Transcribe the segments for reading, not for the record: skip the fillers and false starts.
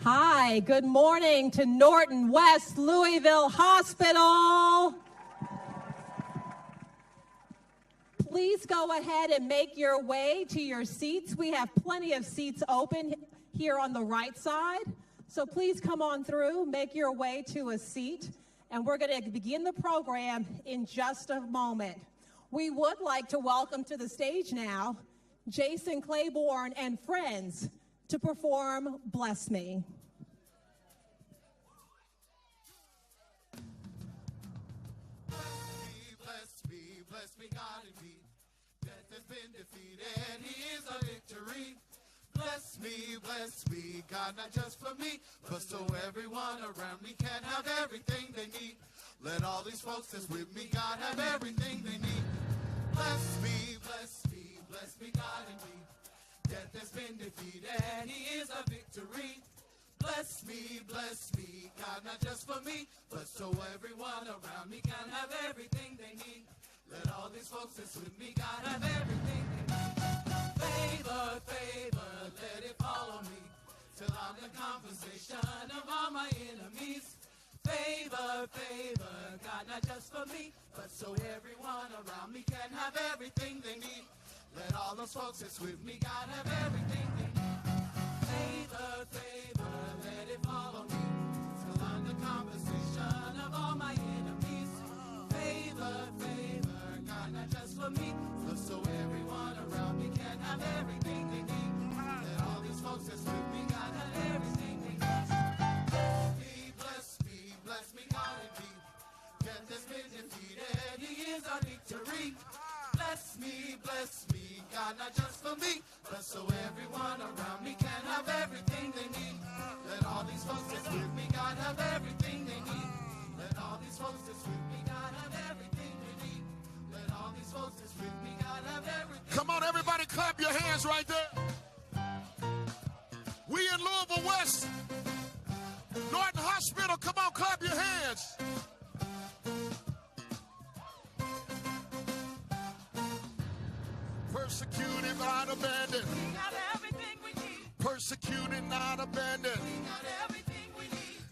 Hi, good morning to Norton, West Louisville Hospital. Please go ahead and make your way to your seats. We have plenty of seats open here on the right side. So please come on through, make your way to a seat, and we're going to begin the program in just a moment. We would like to welcome to the stage now Jason Claiborne and friends to perform Bless Me. Bless me, God indeed. Death has been defeated, He is a victory. Bless me, God, not just for me, but so everyone around me can have everything they need. Let all these folks that's with me, God, have everything they need. Bless me, God indeed. Death has been defeated, He is a victory. Bless me, God, not just for me, but so everyone around me can have everything they need. Let all these folks that's with me, God, have everything they need. Favor, let it follow me, till I'm the conversation of all my enemies. Favor, God, not just for me, but so everyone around me can have everything they need. Let all those folks that's with me, God, have everything they need. Favor, let it follow me, till I'm the conversation of all my enemies. Favor, God, not just for me, but so everyone around me can have everything they need. Let all these folks that's with me, God, have everything they need. Bless me, God indeed. Death has been defeated, He is our victory. Bless me, God, not just for me, but so everyone around me can have everything they need. Let all these folks that's with me, God, have everything they need. Let all these folks that's with me, God, have everything they need. Let all these folks that's with me, God, have everything. Come on, everybody, clap your hands right there. We in Louisville West, Norton Hospital. Come on, clap your hands. Persecuted, not abandoned. We got everything we need. Persecuted, not abandoned. We got everything we need.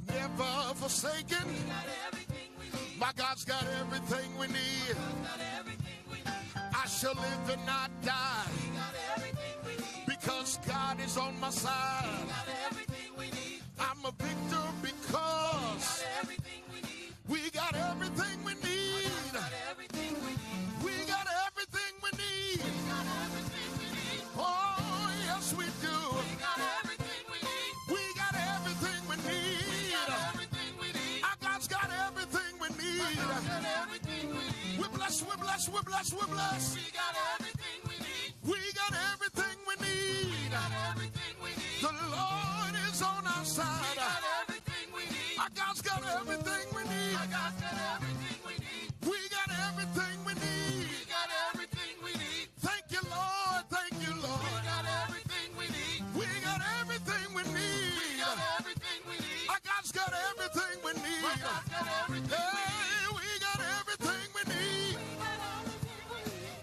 Never forsaken. We got everything we need. My God's got everything we need. Got everything we need. I shall live and not die. We got everything we need. Because God is on my side. We got everything we need. I'm a victor because we got everything we need. We got everything we need. We got everything we need. We got everything we need. We got everything we need. Oh, yes, we do. We got everything we need. We got everything we need. We got everything we need. Our God's got everything we need. Our God's got everything we need. We're blessed, we're blessed, we're blessed, we're blessed. We got everything we need. We got everything we need. We got everything we need. The Lord is on our side. We got everything we need. Our God's got everything we need. Our God's got everything we need. We got everything we need. We got everything we need. Thank you, Lord. Thank you, Lord. We got everything we need. We got everything we need. We got everything we need. Our God's got everything we need. Our God's got everything we need. Hey, we got everything we need.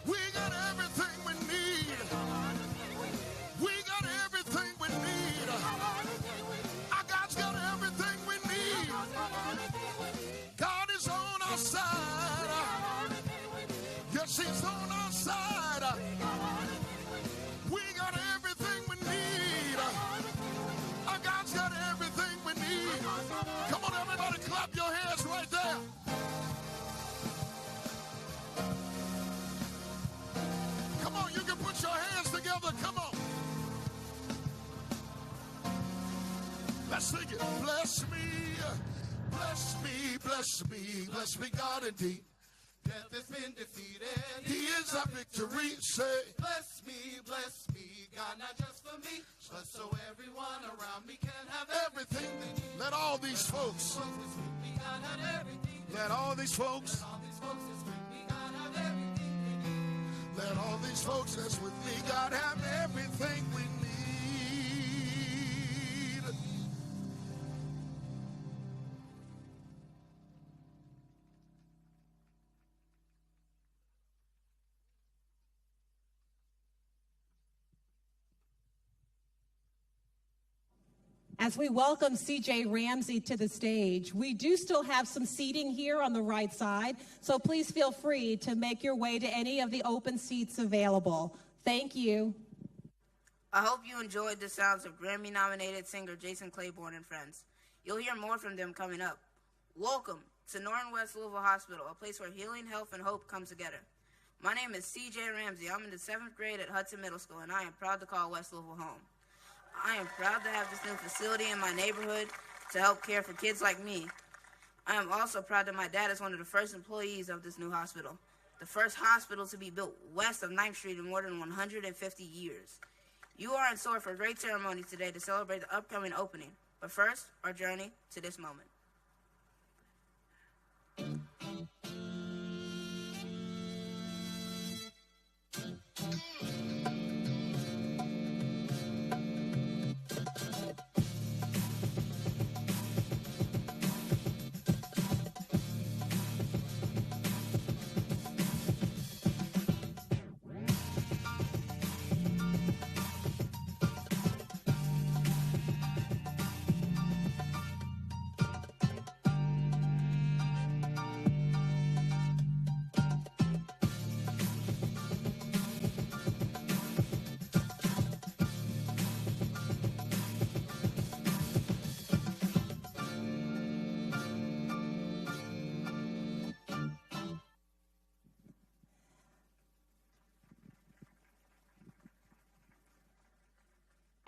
We got everything we need. We got everything we need. Our God's got everything we need. God is on our side. Yes, He's on our side. We got everything we need. Our God's got everything we need. Come on, everybody, clap your hands right there. Come on, you can put your hands together. Come on. Let's sing it. Bless me, bless me, bless me, bless me, God indeed. Death has been defeated, He is our victory. Say, bless me, God, not just for me, but so everyone around me can have everything they need. Let all these folks, let all these folks, let all these folks that's with me, God, have everything we need. As we welcome CJ Ramsey to the stage, we do still have some seating here on the right side, so please feel free to make your way to any of the open seats available. Thank you. I hope you enjoyed the sounds of Grammy-nominated singer Jason Claiborne and friends. You'll hear more from them coming up. Welcome to Norton West Louisville Hospital, a place where healing, health, and hope come together. My name is CJ Ramsey. I'm in the 7th grade at Hudson Middle School, and I am proud to call West Louisville home. I am proud to have this new facility in my neighborhood to help care for kids like me. I am also proud that my dad is one of the first employees of this new hospital, the first hospital to be built west of 9th Street in more than 150 years. You are in store for a great ceremony today to celebrate the upcoming opening. But first, our journey to this moment.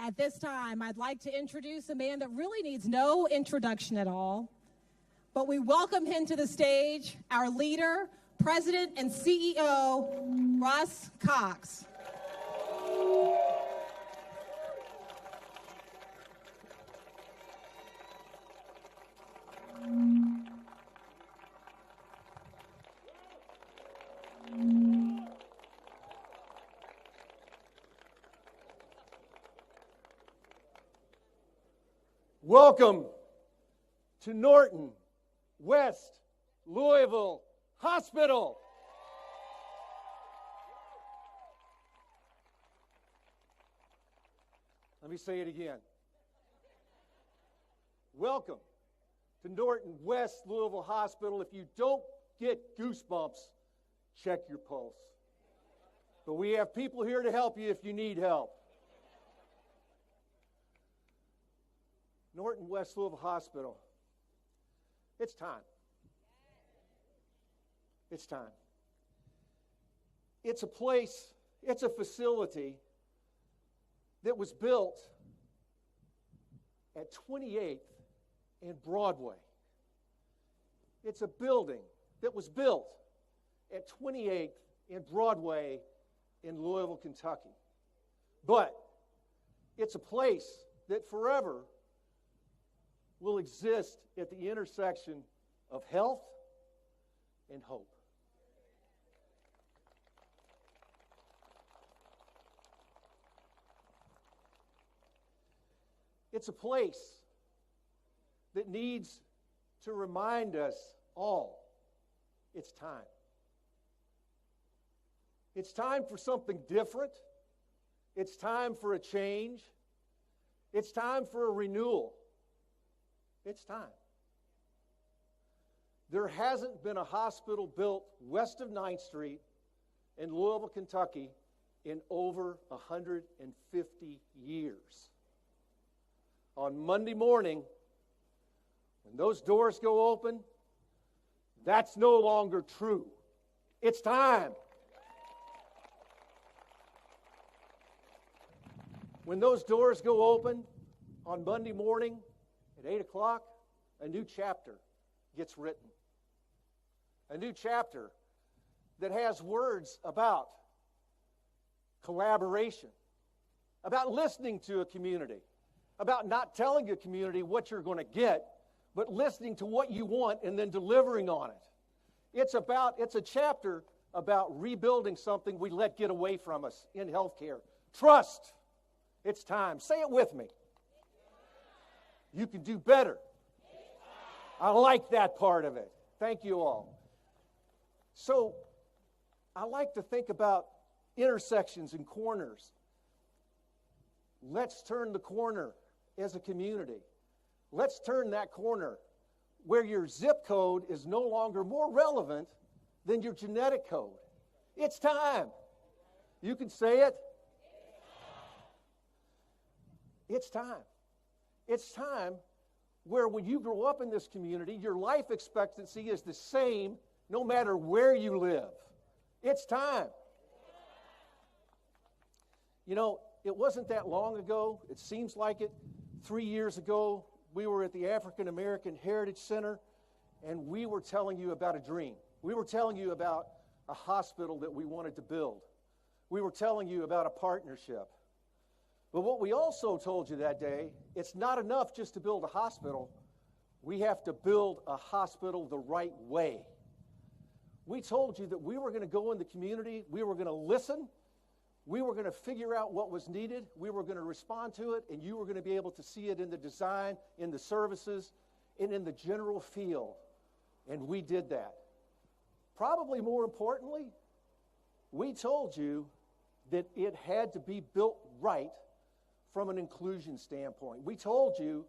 At this time, I'd like to introduce a man that really needs no introduction at all, but we welcome him to the stage, our leader, President and CEO, Russ Cox. Welcome to Norton West Louisville Hospital. Let me say it again. Welcome to Norton West Louisville Hospital. If you don't get goosebumps, check your pulse. But we have people here to help you if you need help. Norton West Louisville Hospital. It's time. It's time. It's a place, it's a facility that was built at 28th and Broadway. It's a building that was built at 28th and Broadway in Louisville, Kentucky. But it's a place that forever will exist at the intersection of health and hope. It's a place that needs to remind us all it's time. It's time for something different. It's time for a change. It's time for a renewal. It's time. There hasn't been a hospital built west of 9th Street in Louisville, Kentucky in over 150 years. On Monday morning, when those doors go open, that's no longer true. It's time. When those doors go open on Monday morning, at 8 o'clock, a new chapter gets written. A new chapter that has words about collaboration, about listening to a community, about not telling a community what you're going to get, but listening to what you want and then delivering on it. It's a chapter about rebuilding something we let get away from us in healthcare. Trust. It's time. Say it with me. You can do better. I like that part of it. Thank you all. So, I like to think about intersections and corners. Let's turn the corner as a community. Let's turn that corner where your zip code is no longer more relevant than your genetic code. It's time. You can say it. It's time. It's time where when you grow up in this community, your life expectancy is the same no matter where you live. It's time. You know, it wasn't that long ago. It seems like it. 3 years ago, we were at the African American Heritage Center, and we were telling you about a dream. We were telling you about a hospital that we wanted to build. We were telling you about a partnership. But what we also told you that day, it's not enough just to build a hospital. We have to build a hospital the right way. We told you that we were going to go in the community, we were going to listen, we were going to figure out what was needed, we were going to respond to it, and you were going to be able to see it in the design, in the services, and in the general feel. And we did that. Probably more importantly, we told you that it had to be built right from an inclusion standpoint. We told you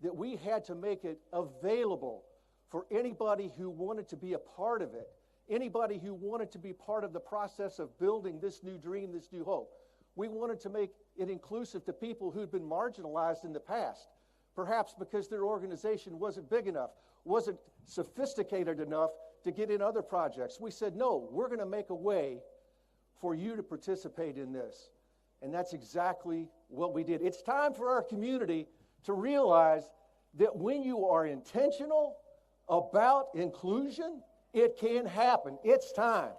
that we had to make it available for anybody who wanted to be a part of it, anybody who wanted to be part of the process of building this new dream, this new hope. We wanted to make it inclusive to people who'd been marginalized in the past, perhaps because their organization wasn't big enough, wasn't sophisticated enough to get in other projects. We said, no, we're going to make a way for you to participate in this. And that's exactly what we did. It's time for our community to realize that when you are intentional about inclusion, it can happen. It's time.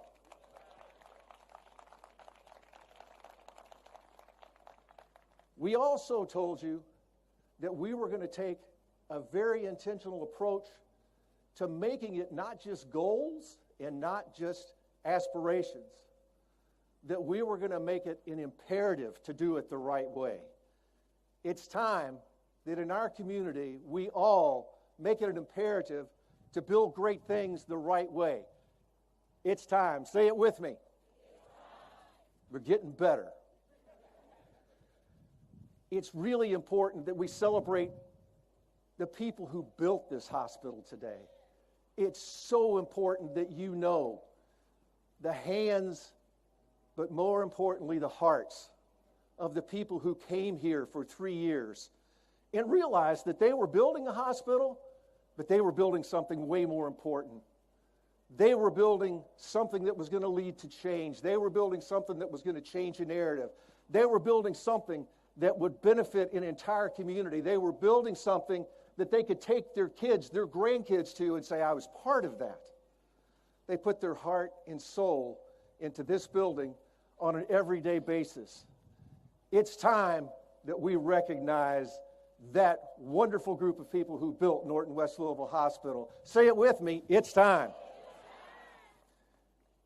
We also told you that we were going to take a very intentional approach to making it not just goals and not just aspirations, that we were going to make it an imperative to do it the right way. It's time that in our community, we all make it an imperative to build great things the right way. It's time. Say it with me. We're getting better. It's really important that we celebrate the people who built this hospital today. It's so important that you know the hands, but more importantly, the hearts of the people who came here for 3 years and realized that they were building a hospital, but they were building something way more important. They were building something that was going to lead to change. They were building something that was going to change a narrative. They were building something that would benefit an entire community. They were building something that they could take their kids, their grandkids to and say, I was part of that. They put their heart and soul into this building on an everyday basis. It's time that we recognize that wonderful group of people who built Norton West Louisville Hospital. Say it with me, it's time.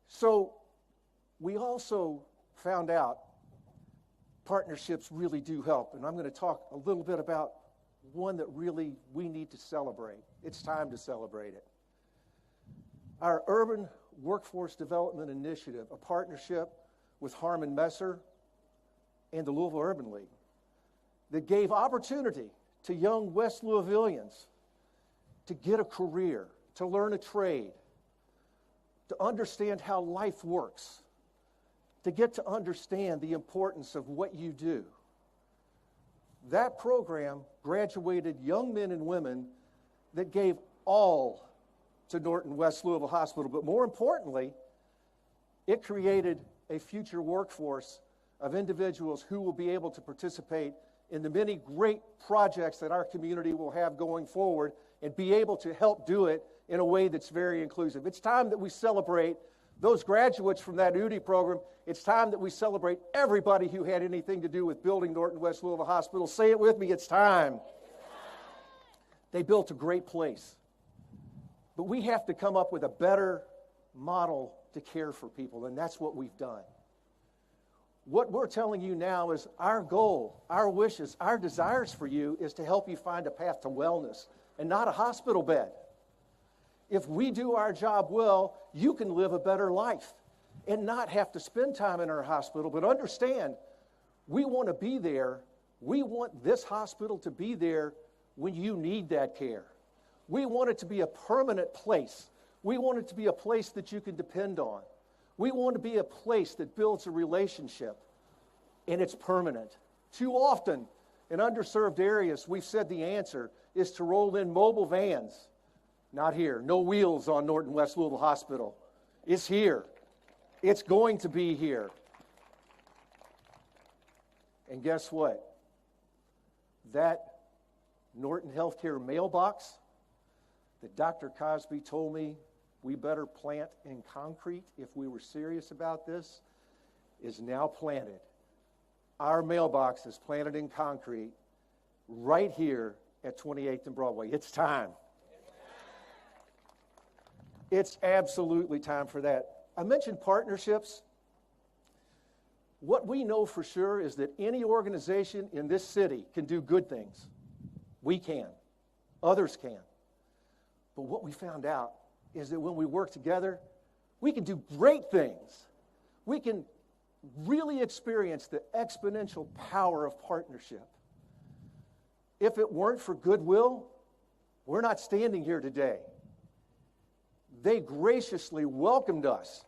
So we also found out partnerships really do help, and I'm going to talk a little bit about one that really we need to celebrate. It's time to celebrate it. Our Urban Workforce Development Initiative, a partnership with Harmon Messer and the Louisville Urban League, that gave opportunity to young West Louisvillians to get a career, to learn a trade, to understand how life works, to get to understand the importance of what you do. That program graduated young men and women that gave all to Norton West Louisville Hospital, but more importantly, it created a future workforce of individuals who will be able to participate in the many great projects that our community will have going forward and be able to help do it in a way that's very inclusive. It's time that we celebrate those graduates from that UDI program. It's time that we celebrate everybody who had anything to do with building Norton West Louisville Hospital. Say it with me, it's time. They built a great place. But we have to come up with a better model to care for people, and that's what we've done. What we're telling you now is our goal, our wishes, our desires for you is to help you find a path to wellness and not a hospital bed. If we do our job well, you can live a better life and not have to spend time in our hospital. But understand, we want to be there We want this hospital to be there when you need that care. We want it to be a permanent place. We want it to be a place that you can depend on. We want to be a place that builds a relationship, and it's permanent. Too often, in underserved areas, we've said the answer is to roll in mobile vans. Not here. No wheels on Norton West Louisville Hospital. It's here. It's going to be here. And guess what? That Norton Healthcare mailbox that Dr. Cosby told me we better plant in concrete if we were serious about this is now planted. Our mailbox is planted in concrete right here at 28th and Broadway. It's time. It's absolutely time for that. I mentioned partnerships. What we know for sure is that any organization in this city can do good things. We can. Others can. But what we found out is that when we work together, we can do great things. We can really experience the exponential power of partnership. If it weren't for Goodwill, we're not standing here today. They graciously welcomed us.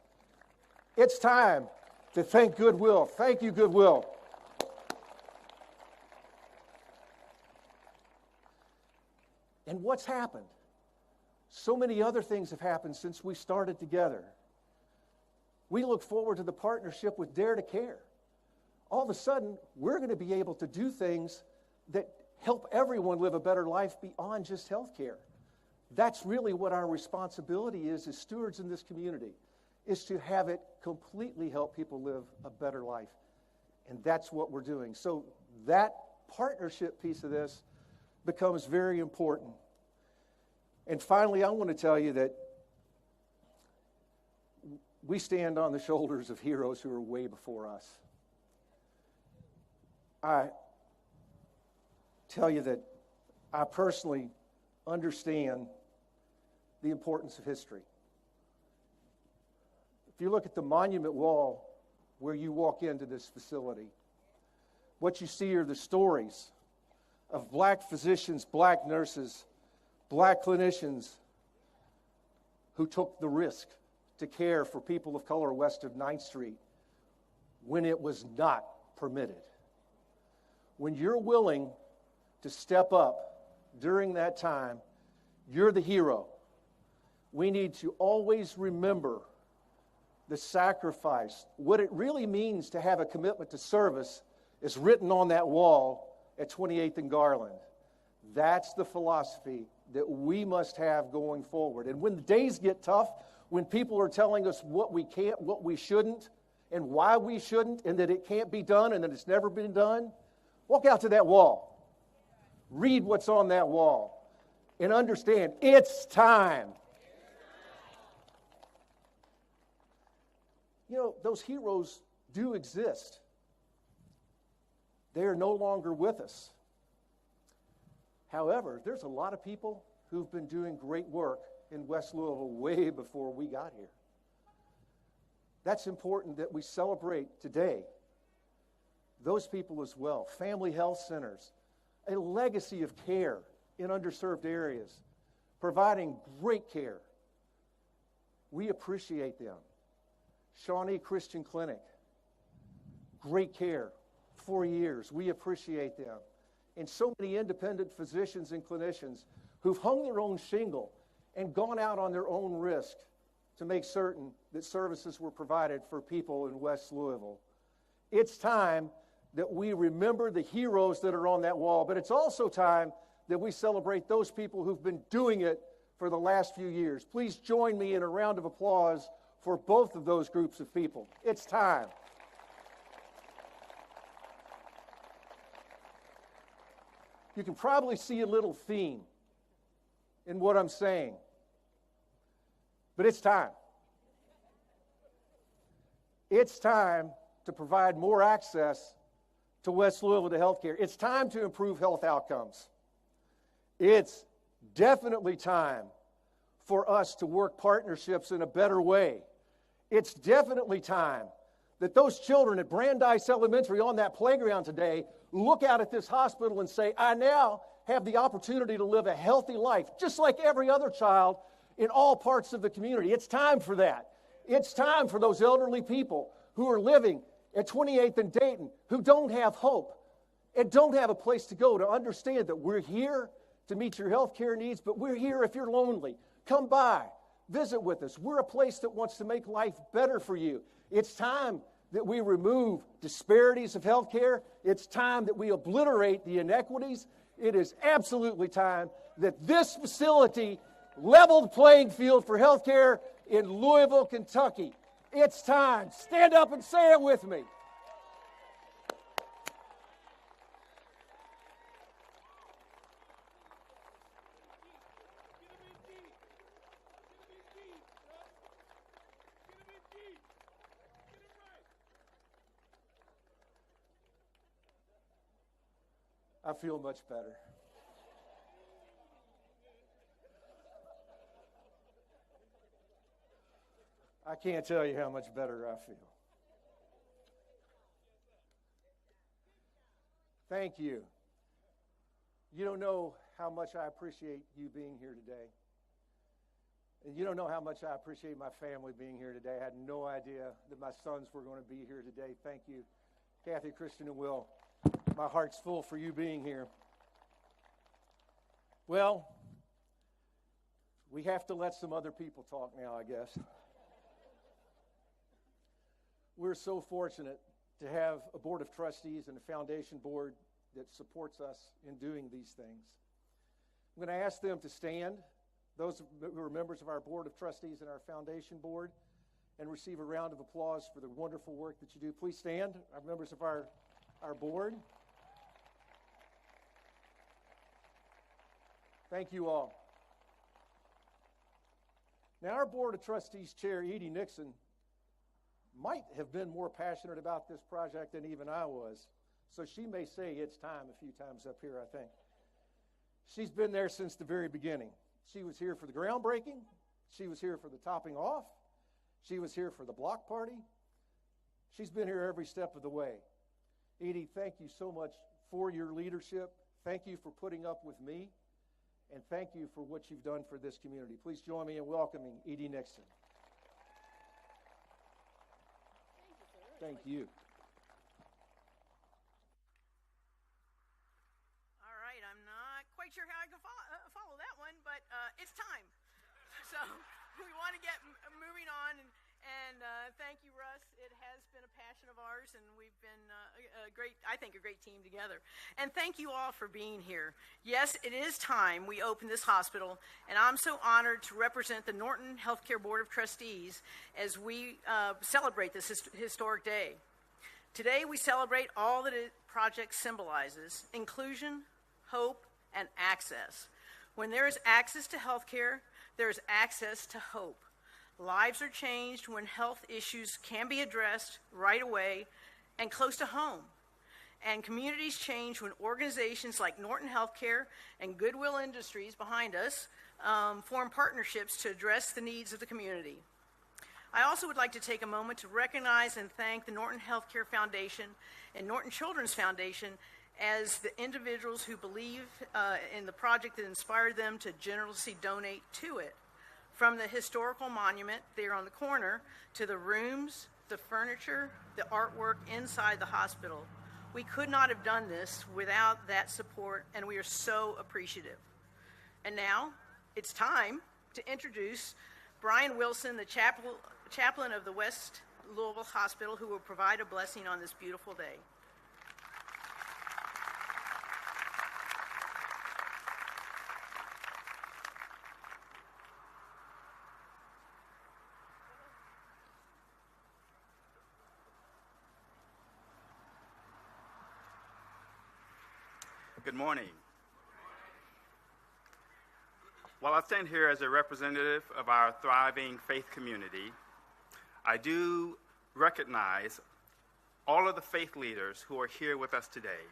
It's time to thank Goodwill. Thank you, Goodwill. And what's happened? So many other things have happened since we started together. We look forward to the partnership with Dare to Care. All of a sudden, we're going to be able to do things that help everyone live a better life beyond just health care. That's really what our responsibility is as stewards in this community, is to have it completely help people live a better life. And that's what we're doing. So that partnership piece of this becomes very important. And finally, I want to tell you that we stand on the shoulders of heroes who are way before us. I tell you that I personally understand the importance of history. If you look at the monument wall where you walk into this facility, what you see are the stories of black physicians, black nurses, black clinicians who took the risk to care for people of color west of 9th Street when it was not permitted. When you're willing to step up during that time, you're the hero. We need to always remember the sacrifice. What it really means to have a commitment to service is written on that wall at 28th and Garland. That's the philosophy that we must have going forward. And when the days get tough, when people are telling us what we can't, what we shouldn't, and why we shouldn't, and that it can't be done, and that it's never been done, walk out to that wall. Read what's on that wall. And understand, it's time. You know, those heroes do exist. They are no longer with us. However, there's a lot of people who've been doing great work in West Louisville way before we got here. That's important that we celebrate today those people as well. Family health centers, a legacy of care in underserved areas, providing great care. We appreciate them. Shawnee Christian Clinic, great care, 4 years. We appreciate them. And so many independent physicians and clinicians who've hung their own shingle and gone out on their own risk to make certain that services were provided for people in West Louisville. It's time that we remember the heroes that are on that wall, but it's also time that we celebrate those people who've been doing it for the last few years. Please join me in a round of applause for both of those groups of people. It's time. You can probably see a little theme in what I'm saying, but it's time. It's time to provide more access to West Louisville to health care. It's time to improve health outcomes. It's definitely time for us to work partnerships in a better way. It's definitely time that those children at Brandeis Elementary on that playground today look out at this hospital and say, I now have the opportunity to live a healthy life, just like every other child in all parts of the community. It's time for that. It's time for those elderly people who are living at 28th and Dayton, who don't have hope and don't have a place to go, to understand that we're here to meet your health care needs, but we're here if you're lonely. Come by, visit with us. We're a place that wants to make life better for you. It's time that we remove disparities of health care. It's time that we obliterate the inequities. It is absolutely time that this facility level the playing field for health care in Louisville, Kentucky. It's time. Stand up and say it with me. I feel much better. I can't tell you how much better I feel. Thank you. You don't know how much I appreciate you being here today. And you don't know how much I appreciate my family being here today. I had no idea that my sons were going to be here today. Thank you, Kathy, Christian, and Will. My heart's full for you being here. Well, we have to let some other people talk now, I guess. We're so fortunate to have a board of trustees and a foundation board that supports us in doing these things. I'm going to ask them to stand, those who are members of our board of trustees and our foundation board, and receive a round of applause for the wonderful work that you do. Please stand, our members of our board. Thank you all. Now, our board of trustees chair, Edie Nixon, might have been more passionate about this project than even I was. So she may say it's time a few times up here, I think. She's been there since the very beginning. She was here for the groundbreaking. She was here for the topping off. She was here for the block party. She's been here every step of the way. Edie, thank you so much for your leadership. Thank you for putting up with me. And thank you for what you've done for this community. Please join me in welcoming Edie Nixon. Thank you. All right, I'm not quite sure how I can follow that one, but it's time. So we want to get moving on, and thank you, Russ. It has been a passion of ours, and we've been a great team together. And thank you all for being here. Yes, it is time we open this hospital, and I'm so honored to represent the Norton Healthcare Board of Trustees as we celebrate this historic day. Today, we celebrate all that the project symbolizes: inclusion, hope, and access. When there is access to healthcare, there is access to hope. Lives are changed when health issues can be addressed right away and close to home. And communities change when organizations like Norton Healthcare and Goodwill Industries behind us form partnerships to address the needs of the community. I also would like to take a moment to recognize and thank the Norton Healthcare Foundation and Norton Children's Foundation as the individuals who believe in the project that inspired them to generously donate to it. From the historical monument there on the corner to the rooms, the furniture, the artwork inside the hospital. We could not have done this without that support, and we are so appreciative. And now it's time to introduce Brian Wilson, the chaplain of the West Louisville Hospital, who will provide a blessing on this beautiful day. Good morning. While I stand here as a representative of our thriving faith community, I do recognize all of the faith leaders who are here with us today.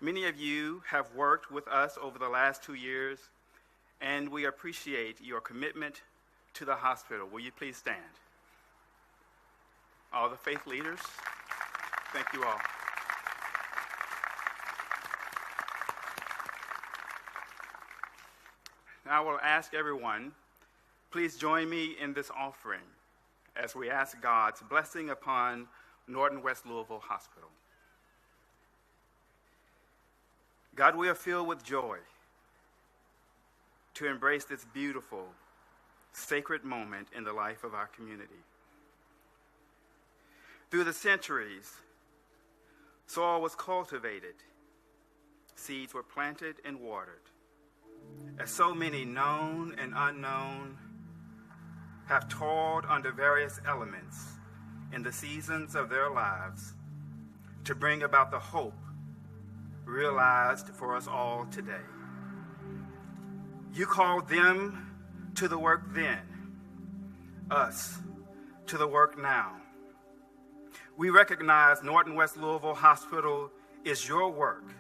Many of you have worked with us over the last 2 years, and we appreciate your commitment to the hospital. Will you please stand? all the faith leaders. Thank you all. Now I will ask everyone, please join me in this offering as we ask God's blessing upon Norton West Louisville Hospital. God, we are filled with joy to embrace this beautiful, sacred moment in the life of our community. Through the centuries, soil was cultivated, seeds were planted and watered, as so many known and unknown have toiled under various elements in the seasons of their lives to bring about the hope realized for us all today. You called them to the work then, us to the work now. We recognize Norton West Louisville Hospital is your work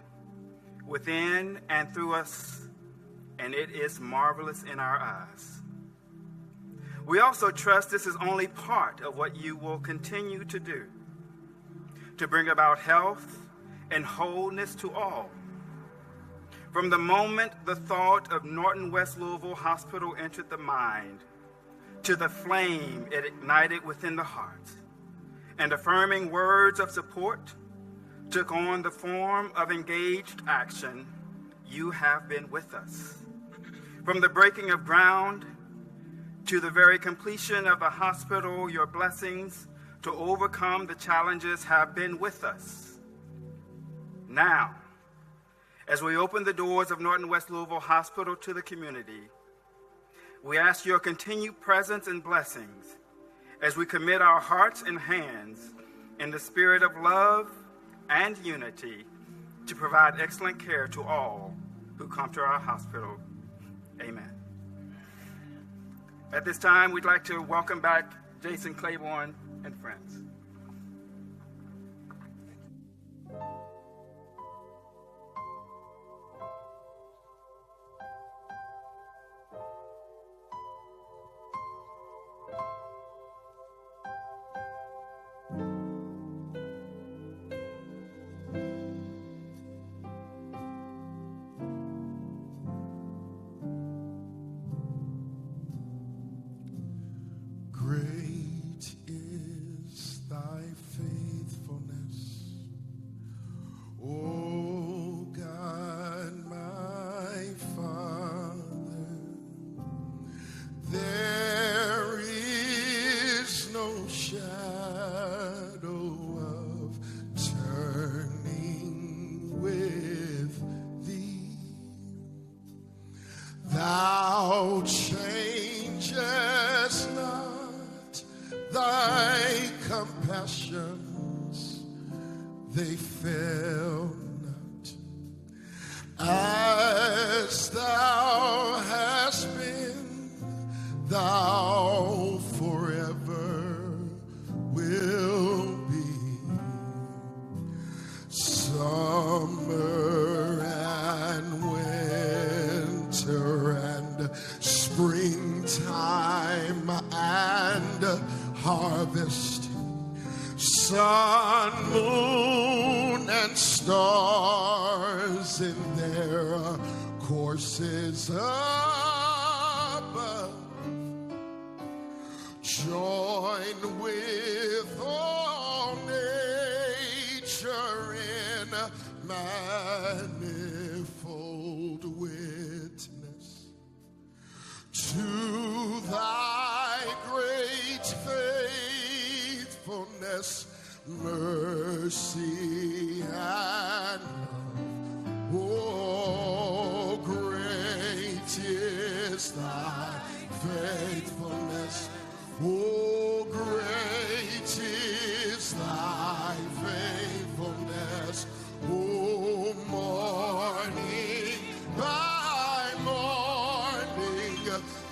within and through us, and it is marvelous in our eyes. We also trust this is only part of what you will continue to do to bring about health and wholeness to all. From the moment the thought of Norton West Louisville Hospital entered the mind, to the flame it ignited within the heart, and affirming words of support took on the form of engaged action, you have been with us. From the breaking of ground to the very completion of the hospital, your blessings to overcome the challenges have been with us. Now, as we open the doors of Norton West Louisville Hospital to the community, we ask your continued presence and blessings as we commit our hearts and hands in the spirit of love and unity to provide excellent care to all who come to our hospital. Amen. At this time, we'd like to welcome back Jason Claiborne and friends. Great is thy faithfulness, O God, my Father. There is no shadow of turning with thee. Thou changest not, thy compassions, they fail not. As thou hast been, thou forever will be. Summer and winter and springtime and harvest, sun, moon, and stars in their courses above, join with all nature in manifold witness to thy great faithfulness, mercy, and love. Oh, great is thy faithfulness. Oh, great is thy faithfulness. Oh, morning by morning,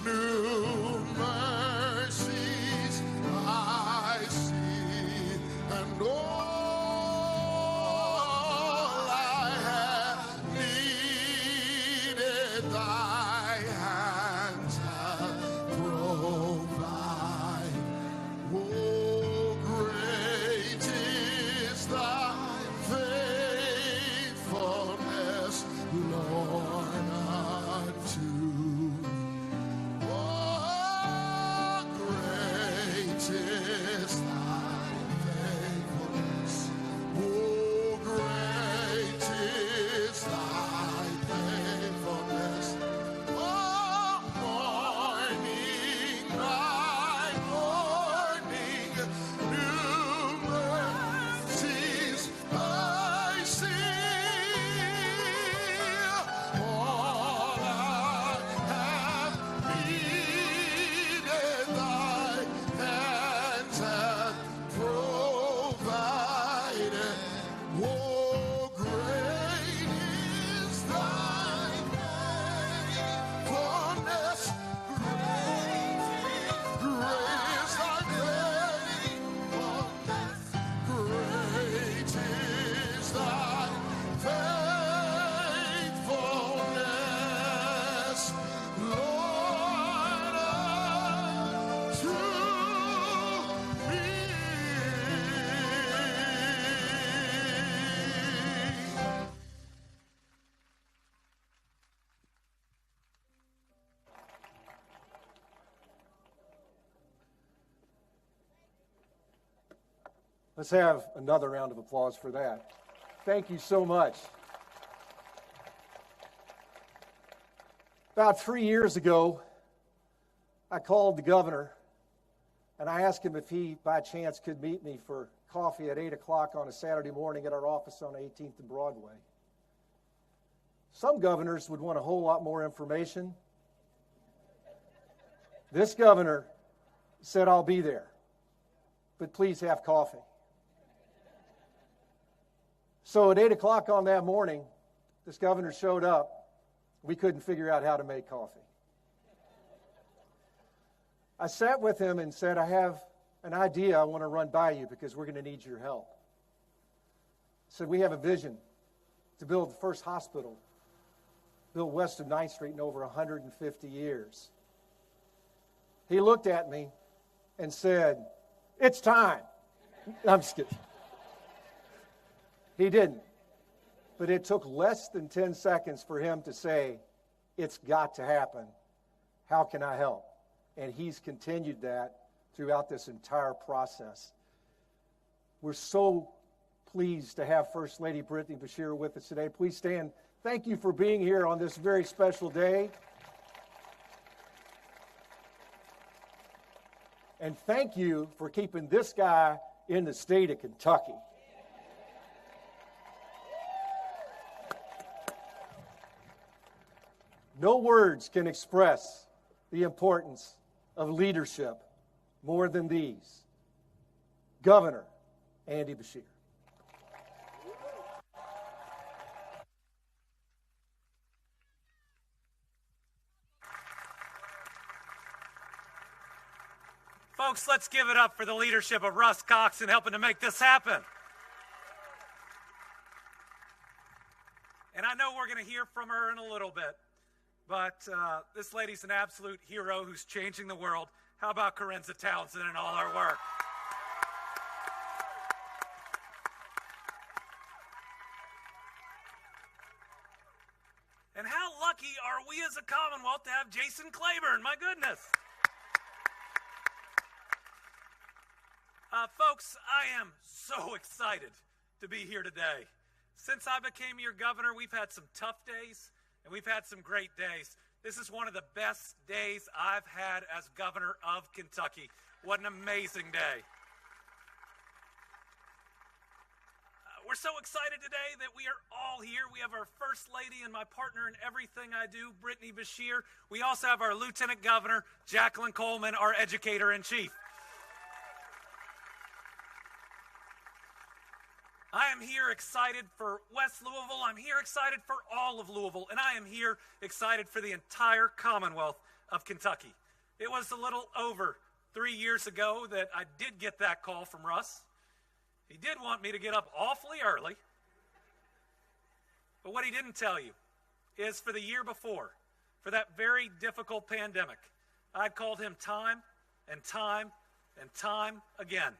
new mercies I see, and all I have needed thy hand Lord, unto me. Let's have another round of applause for that. Thank you so much. About 3 years ago, I called the governor and I asked him if he, by chance, could meet me for coffee at 8 o'clock on a Saturday morning at our office on 18th and Broadway. Some governors would want a whole lot more information. This governor said, "I'll be there, but please have coffee." So at 8 o'clock on that morning, this governor showed up. We couldn't figure out how to make coffee. I sat with him and said, "I have an idea I want to run by you because we're going to need your help." I said, "We have a vision to build the first hospital built west of 9th Street in over 150 years. He looked at me and said, "It's time." I'm just kidding. He didn't. But it took less than 10 seconds for him to say, "It's got to happen. How can I help?" And he's continued that throughout this entire process. We're so pleased to have First Lady Brittany Bashir with us today. Please stand. Thank you for being here on this very special day. And thank you for keeping this guy in the state of Kentucky. No words can express the importance of leadership more than these. Governor Andy Bashir. Folks, let's give it up for the leadership of Russ Cox in helping to make this happen. And I know we're going to hear from her in a little bit, but this lady's an absolute hero who's changing the world. How about Corinza Townsend and all our work? And how lucky are we as a Commonwealth to have Jason Claiborne? My goodness. Folks, I am so excited to be here today. Since I became your governor, we've had some tough days and we've had some great days. This is one of the best days I've had as governor of Kentucky. What an amazing day. We're so excited today that we are all here. We have our First Lady and my partner in everything I do, Brittany Bashir. We also have our Lieutenant Governor, Jacqueline Coleman, our Educator-in-Chief. I am here excited for West Louisville. I'm here excited for all of Louisville. And I am here excited for the entire Commonwealth of Kentucky. It was a little over 3 years ago that I did get that call from Russ. He did want me to get up awfully early. But what he didn't tell you is for the year before, for that very difficult pandemic, I called him time and time and time again.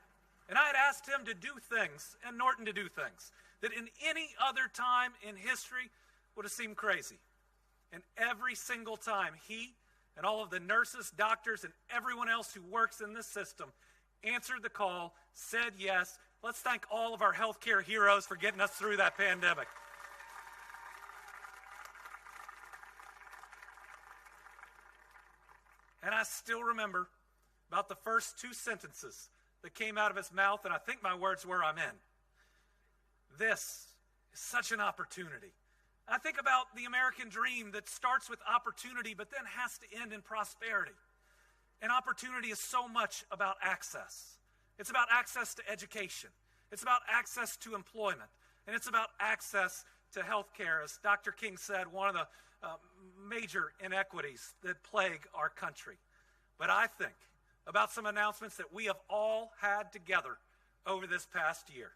And I had asked him to do things, and Norton to do things, that in any other time in history would have seemed crazy. And every single time, he and all of the nurses, doctors, and everyone else who works in this system answered the call, said yes. Let's thank all of our healthcare heroes for getting us through that pandemic. And I still remember about the first two sentences that came out of his mouth, and I think my words were, "I'm in." This is such an opportunity. I think about the American dream that starts with opportunity but then has to end in prosperity. And opportunity is so much about access. It's about access to education. It's about access to employment. And it's about access to health care. As Dr. King said, one of the major inequities that plague our country. But I think about some announcements that we have all had together over this past year.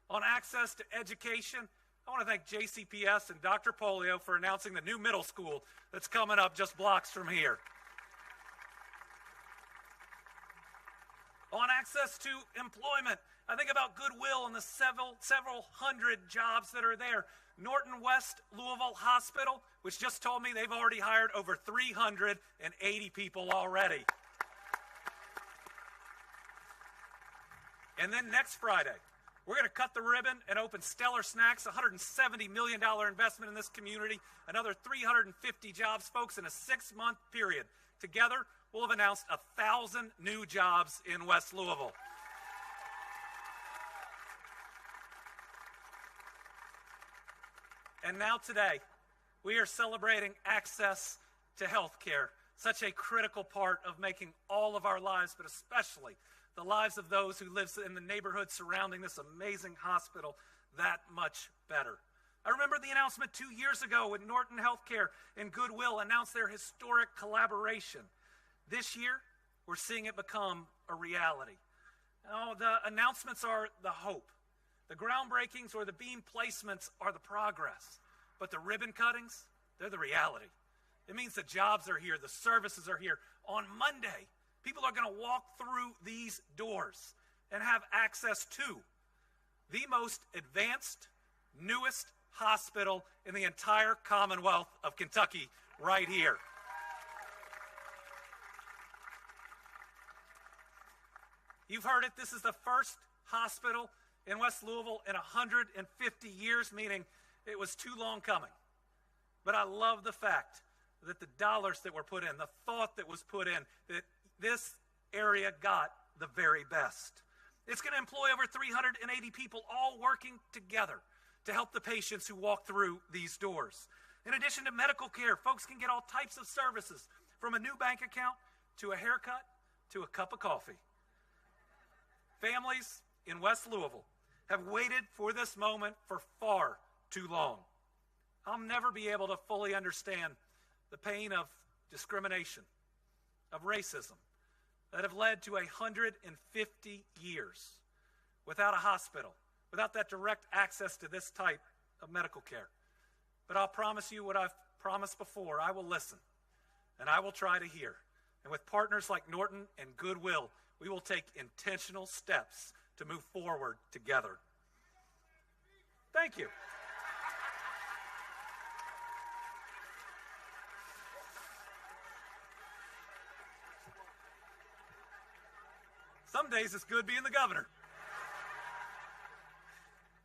On access to education, I want to thank JCPS and Dr. Polio for announcing the new middle school that's coming up just blocks from here. On access to employment, I think about Goodwill and the several hundred jobs that are there. Norton West Louisville Hospital, which just told me they've already hired over 380 people already. And then next Friday, we're going to cut the ribbon and open Stellar Snacks, a $170 million investment in this community, another 350 jobs, folks, in a 6-month period. Together, we'll have announced 1,000 new jobs in West Louisville. And now today, we are celebrating access to health care, such a critical part of making all of our lives, but especially the lives of those who live in the neighborhood surrounding this amazing hospital, that much better. I remember the announcement 2 years ago when Norton Healthcare and Goodwill announced their historic collaboration. This year, we're seeing it become a reality. Now, the announcements are the hope. The groundbreakings or the beam placements are the progress. But the ribbon cuttings, they're the reality. It means the jobs are here, the services are here. On Monday, people are going to walk through these doors and have access to the most advanced, newest hospital in the entire Commonwealth of Kentucky right here. You've heard it. This is the first hospital in West Louisville in 150 years, meaning it was too long coming. But I love the fact that the dollars that were put in, the thought that was put in, that this area got the very best. It's going to employ over 380 people all working together to help the patients who walk through these doors. In addition to medical care, folks can get all types of services, from a new bank account to a haircut to a cup of coffee. Families in West Louisville have waited for this moment for far too long. I'll never be able to fully understand the pain of discrimination, of racism, that have led to 150 years without a hospital, without that direct access to this type of medical care. But I'll promise you what I've promised before. I will listen, and I will try to hear. And with partners like Norton and Goodwill, we will take intentional steps to move forward together. Thank you. Some days it's good being the governor.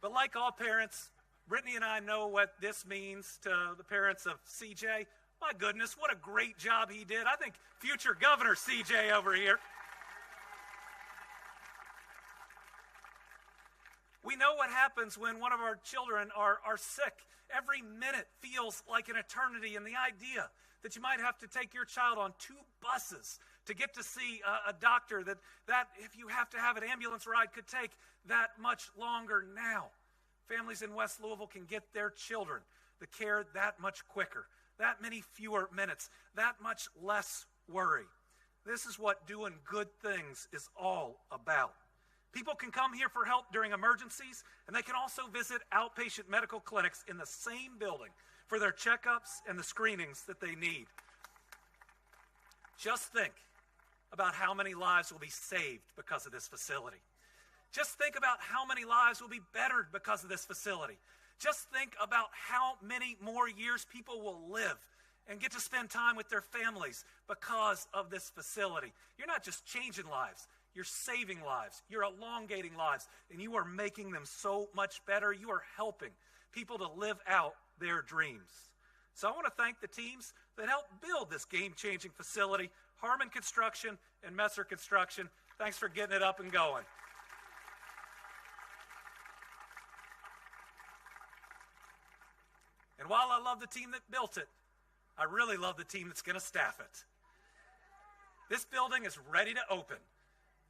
But like all parents, Brittany and I know what this means to the parents of CJ. My goodness, what a great job he did. I think future Governor CJ over here. We know what happens when one of our children are sick. Every minute feels like an eternity, and the idea that you might have to take your child on 2 buses to get to see a doctor, that if you have to have an ambulance ride, could take that much longer now. Families in West Louisville can get their children the care that much quicker, that many fewer minutes, that much less worry. This is what doing good things is all about. People can come here for help during emergencies, and they can also visit outpatient medical clinics in the same building for their checkups and the screenings that they need. Just think about how many lives will be saved because of this facility. Just think about how many lives will be bettered because of this facility. Just think about how many more years people will live and get to spend time with their families because of this facility. You're not just changing lives, you're saving lives, you're elongating lives, and you are making them so much better. You are helping people to live out their dreams. So I want to thank the teams that helped build this game-changing facility, Harmon Construction and Messer Construction. Thanks for getting it up and going. And while I love the team that built it, I really love the team that's going to staff it. This building is ready to open,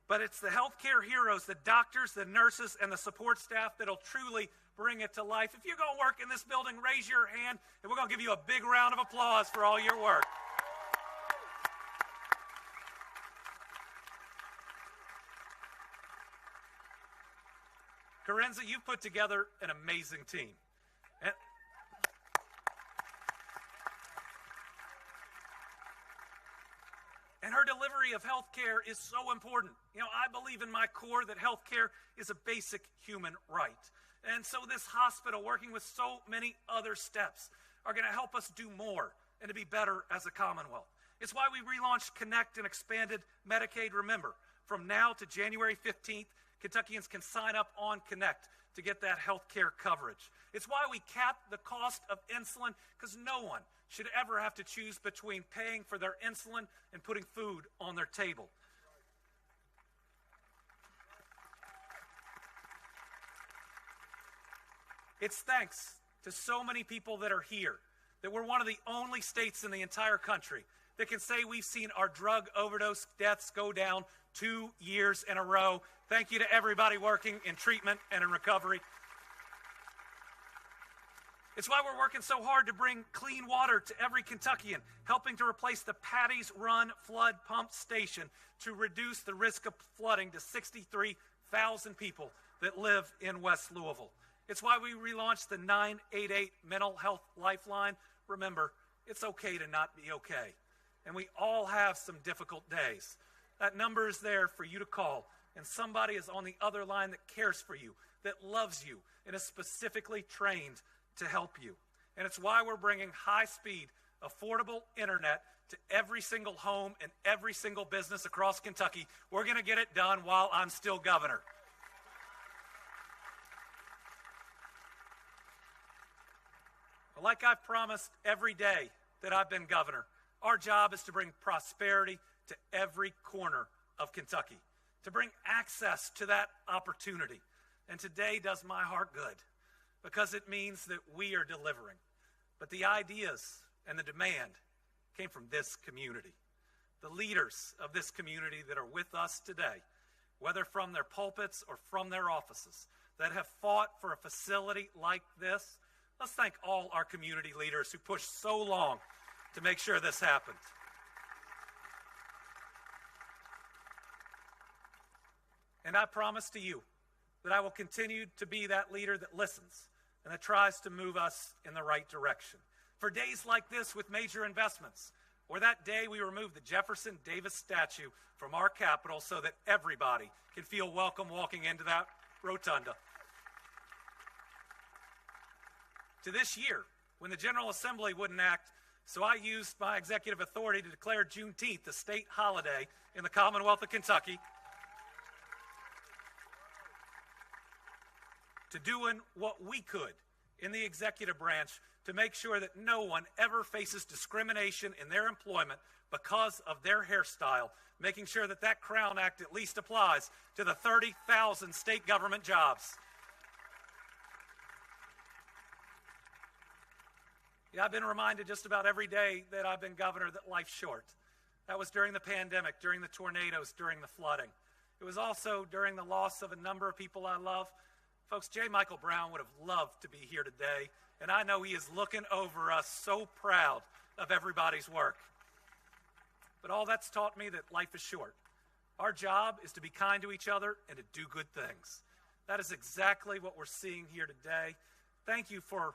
but it's the healthcare heroes, the doctors, the nurses, and the support staff that'll truly bring it to life. If you're going to work in this building, raise your hand, and we're going to give you a big round of applause for all your work. Carenza, you've put together an amazing team. And her delivery of health care is so important. You know, I believe in my core that health care is a basic human right. And so this hospital, working with so many other steps, are going to help us do more and to be better as a Commonwealth. It's why we relaunched Connect and expanded Medicaid. Remember, from now to January 15th, Kentuckians can sign up on Connect to get that health care coverage. It's why we capped the cost of insulin, because no one should ever have to choose between paying for their insulin and putting food on their table. It's thanks to so many people that are here that we're one of the only states in the entire country that can say we've seen our drug overdose deaths go down 2 years in a row. Thank you to everybody working in treatment and in recovery. It's why we're working so hard to bring clean water to every Kentuckian, helping to replace the Patty's Run flood pump station to reduce the risk of flooding to 63,000 people that live in West Louisville. It's why we relaunched the 988 Mental Health Lifeline. Remember, it's okay to not be okay. And we all have some difficult days. That number is there for you to call, and somebody is on the other line that cares for you, that loves you, and is specifically trained to help you. And it's why we're bringing high-speed, affordable internet to every single home and every single business across Kentucky. We're going to get it done while I'm still governor. Like I've promised every day that I've been governor, our job is to bring prosperity to every corner of Kentucky, to bring access to that opportunity. And today does my heart good, because it means that we are delivering. But the ideas and the demand came from this community. The leaders of this community that are with us today, whether from their pulpits or from their offices, that have fought for a facility like this. Let's thank all our community leaders who pushed so long to make sure this happened. And I promise to you that I will continue to be that leader that listens and that tries to move us in the right direction. For days like this with major investments, or that day we remove the Jefferson Davis statue from our Capitol so that everybody can feel welcome walking into that rotunda. To this year, when the General Assembly wouldn't act, so I used my executive authority to declare Juneteenth a state holiday in the Commonwealth of Kentucky, to doing what we could in the executive branch to make sure that no one ever faces discrimination in their employment because of their hairstyle, making sure that that Crown Act at least applies to the 30,000 state government jobs. Yeah, I've been reminded just about every day that I've been governor that life's short. That was during the pandemic, during the tornadoes, during the flooding. It was also during the loss of a number of people I love. Folks, J. Michael Brown would have loved to be here today, and I know he is looking over us so proud of everybody's work. But all that's taught me that life is short. Our job is to be kind to each other and to do good things. That is exactly what we're seeing here today. Thank you for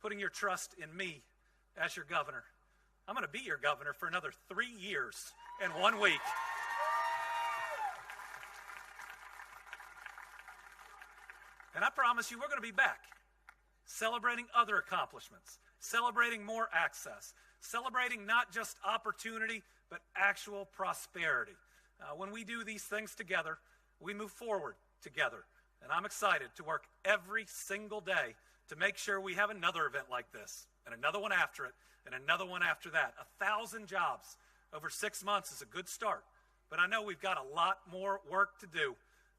putting your trust in me as your governor. I'm going to be your governor for another 3 years and 1 week. And I promise you, we're going to be back, celebrating other accomplishments, celebrating more access, celebrating not just opportunity, but actual prosperity. When we do these things together, we move forward together. And I'm excited to work every single day to make sure we have another event like this, and another one after it, and another one after that. 1,000 jobs over 6 months is a good start, but I know we've got a lot more work to do,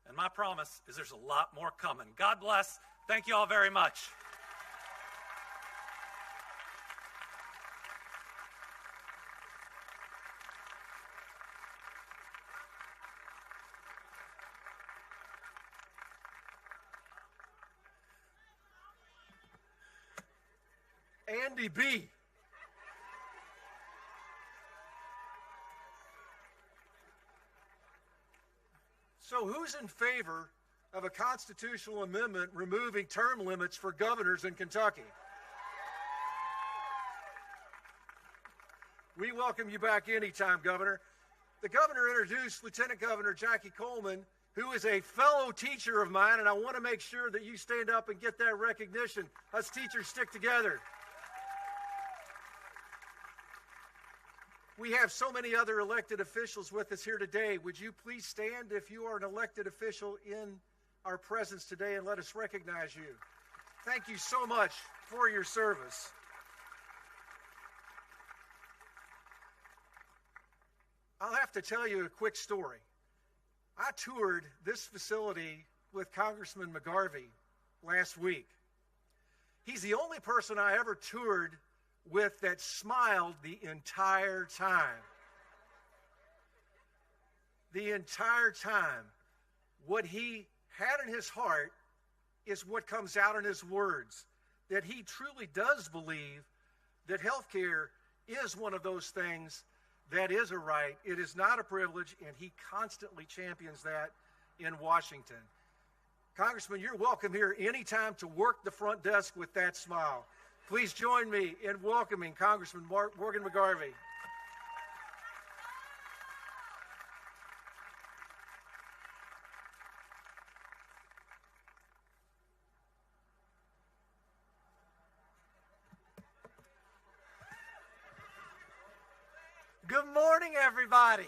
and my promise is there's a lot more coming. God bless. Thank you all very much. Andy B. So who's in favor of a constitutional amendment removing term limits for governors in Kentucky? We welcome you back anytime, Governor. the governor introduced Lieutenant Governor Jackie Coleman, who is a fellow teacher of mine, and I want to make sure that you stand up and get that recognition. Us teachers stick together. We have so many other elected officials with us here today. Would you please stand if you are an elected official in our presence today, and let us recognize you. Thank you so much for your service. I'll have to tell you a quick story. I toured this facility with Congressman McGarvey last week. He's the only person I ever toured with that smiled the entire time. The entire time. What he had in his heart is what comes out in his words, that he truly does believe that health care is one of those things that is a right. It is not a privilege, and he constantly champions that in Washington. Congressman, you're welcome here anytime to work the front desk with that smile. Please join me in welcoming Congressman Morgan McGarvey. Good morning, everybody.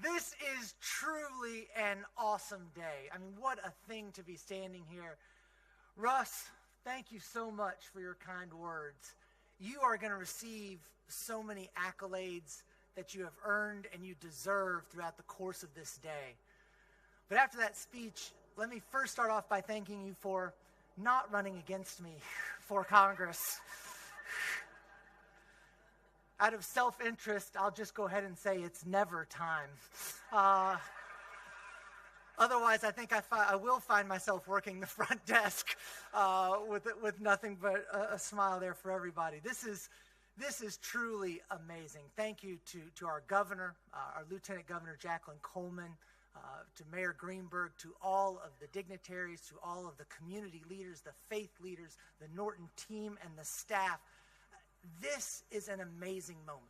This is truly an awesome day. I mean, what a thing to be standing here. Russ, thank you so much for your kind words. You are going to receive so many accolades that you have earned and you deserve throughout the course of this day. But after that speech, let me first start off by thanking you for not running against me for Congress. Out of self-interest, I'll just go ahead and say it's never time. Otherwise, I think I will find myself working the front desk with nothing but a smile there for everybody. This is truly amazing. Thank you to our governor, our Lieutenant Governor Jacqueline Coleman, to Mayor Greenberg, to all of the dignitaries, to all of the community leaders, the faith leaders, the Norton team, and the staff. This is an amazing moment.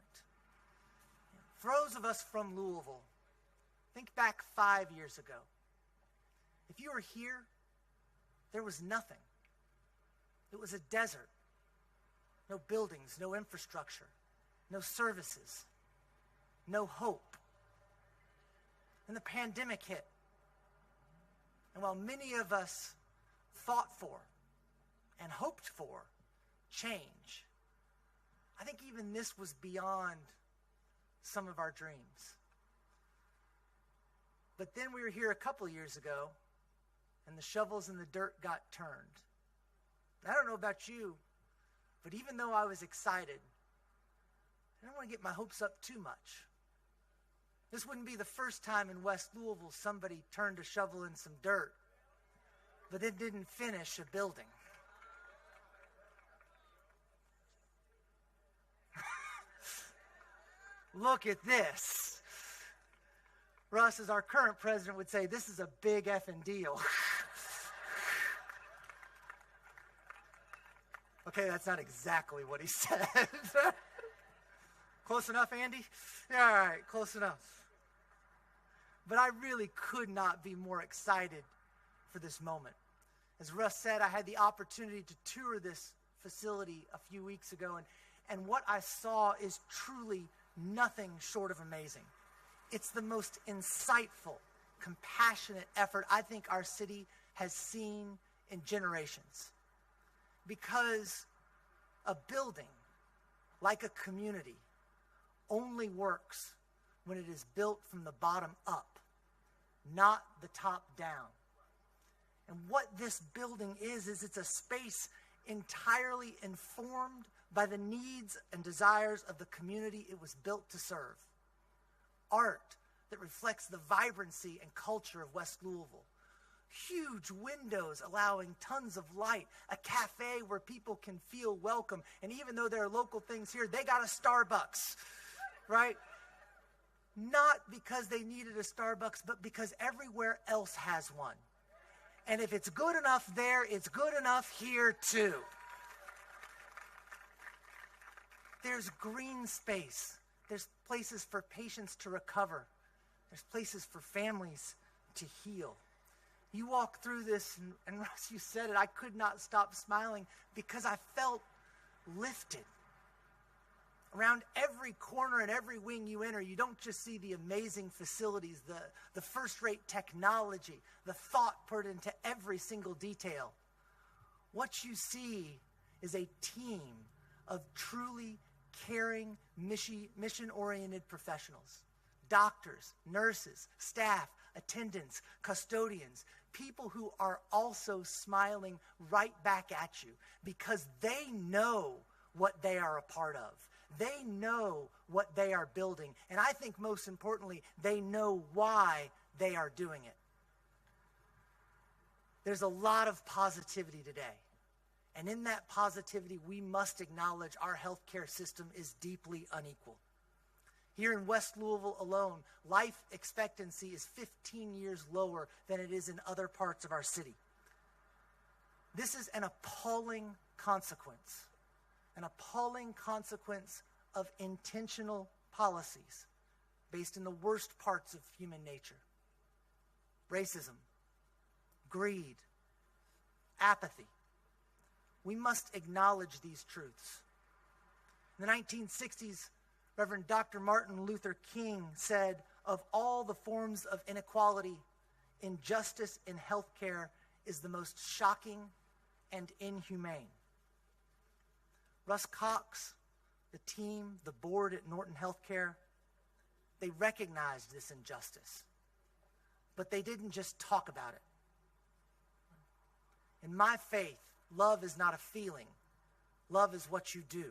For those of us from Louisville, think back 5 years ago. If you were here, there was nothing. It was a desert. No buildings, no infrastructure, no services, no hope. And the pandemic hit. And while many of us fought for and hoped for change, I think even this was beyond some of our dreams. But then we were here a couple years ago, and the shovels in the dirt got turned. I don't know about you, but even though I was excited, I don't want to get my hopes up too much. This wouldn't be the first time in West Louisville somebody turned a shovel in some dirt, but it didn't finish a building. Look at this. Russ, as our current president would say, this is a big effing deal. Okay, that's not exactly what he said. Close enough, Andy? Yeah, all right, close enough. But I really could not be more excited for this moment. As Russ said, I had the opportunity to tour this facility a few weeks ago, and what I saw is truly nothing short of amazing. It's the most insightful, compassionate effort I think our city has seen in generations. Because a building, like a community, only works when it is built from the bottom up, not the top down. And what this building is it's a space entirely informed by the needs and desires of the community it was built to serve. Art that reflects the vibrancy and culture of West Louisville. Huge windows allowing tons of light. A cafe where people can feel welcome. And even though there are local things here, they got a Starbucks, right? Not because they needed a Starbucks, but because everywhere else has one. And if it's good enough there, it's good enough here too. There's green space There's places for patients to recover. There's places for families to heal. You walk through this, and Russ, you said it, I could not stop smiling because I felt lifted. Around every corner and every wing you enter, you don't just see the amazing facilities, the first-rate technology, the thought put into every single detail. What you see is a team of truly caring, mission-oriented professionals. Doctors, nurses, staff, attendants, custodians, people who are also smiling right back at you because they know what they are a part of. They know what they are building. And I think most importantly, they know why they are doing it. There's a lot of positivity today. And in that positivity, we must acknowledge our healthcare system is deeply unequal. Here in West Louisville alone, life expectancy is 15 years lower than it is in other parts of our city. This is an appalling consequence of intentional policies based in the worst parts of human nature. Racism, greed, apathy. We must acknowledge these truths. In the 1960s, Reverend Dr. Martin Luther King said, of all the forms of inequality, injustice in healthcare is the most shocking and inhumane. Russ Cox, the team, the board at Norton Healthcare, they recognized this injustice, but they didn't just talk about it. In my faith, love is not a feeling. Love is what you do.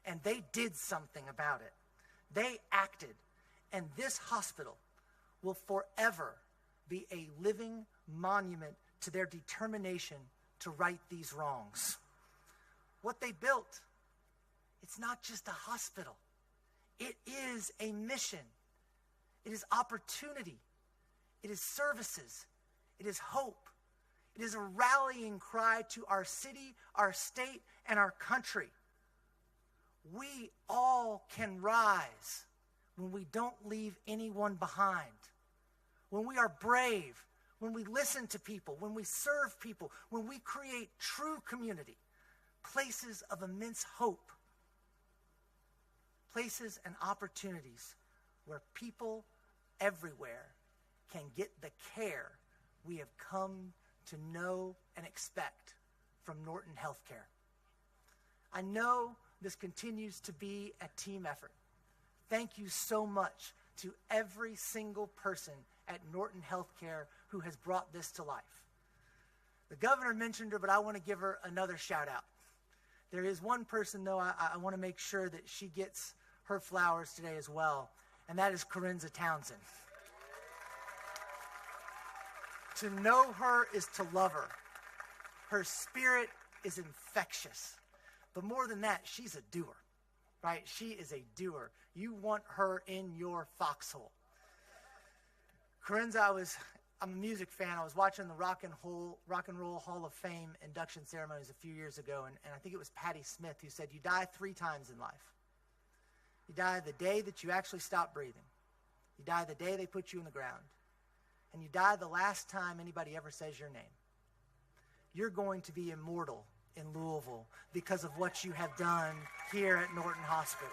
And they did something about it. They acted. And this hospital will forever be a living monument to their determination to right these wrongs. What they built, it's not just a hospital. It is a mission. It is opportunity. It is services. It is hope. It is a rallying cry to our city, our state, and our country. We all can rise when we don't leave anyone behind. When we are brave, when we listen to people, when we serve people, when we create true community, places of immense hope, places and opportunities where people everywhere can get the care we have come to know and expect from Norton Healthcare. I know this continues to be a team effort. Thank you so much to every single person at Norton Healthcare who has brought this to life. The governor mentioned her, but I want to give her another shout out. There is one person, though, I want to make sure that she gets her flowers today as well, and that is Corinza Townsend. To know her is to love her. Her spirit is infectious. But more than that, she's a doer, right? She is a doer. You want her in your foxhole. Corinza, I'm a music fan. I was watching the Rock and Roll Hall of Fame induction ceremonies a few years ago, and I think it was Patti Smith who said, you die 3 times in life. You die the day that you actually stop breathing. You die the day they put you in the ground. And you die the last time anybody ever says your name. You're going to be immortal in Louisville because of what you have done here at Norton Hospital.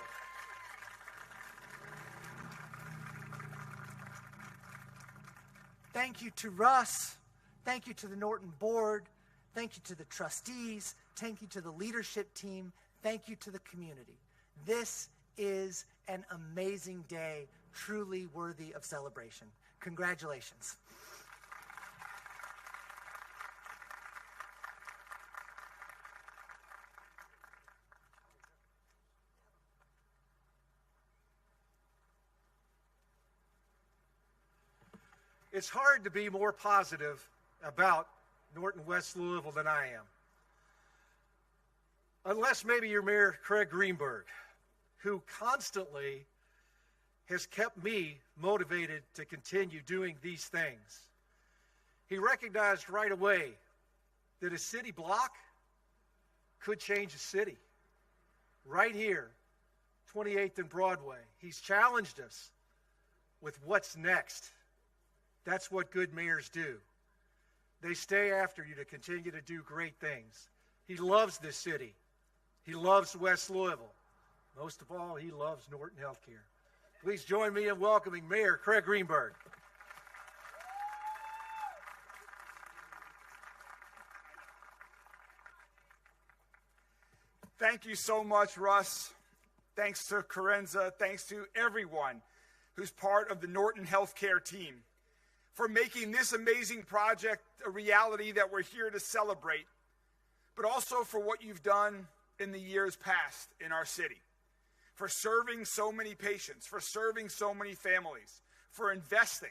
Thank you to Russ. Thank you to the Norton board. Thank you to the trustees. Thank you to the leadership team. Thank you to the community. This is an amazing day, truly worthy of celebration. Congratulations. It's hard to be more positive about Norton West Louisville than I am. Unless maybe you're Mayor Craig Greenberg, who constantly has kept me motivated to continue doing these things. He recognized right away that a city block could change a city. Right here, 28th and Broadway. He's challenged us with what's next. That's what good mayors do. They stay after you to continue to do great things. He loves this city. He loves West Louisville. Most of all, he loves Norton Healthcare. Please join me in welcoming Mayor Craig Greenberg. Thank you so much, Russ. Thanks to Carenza. Thanks to everyone who's part of the Norton Healthcare team for making this amazing project a reality that we're here to celebrate, but also for what you've done in the years past in our city, for serving so many patients, for serving so many families, for investing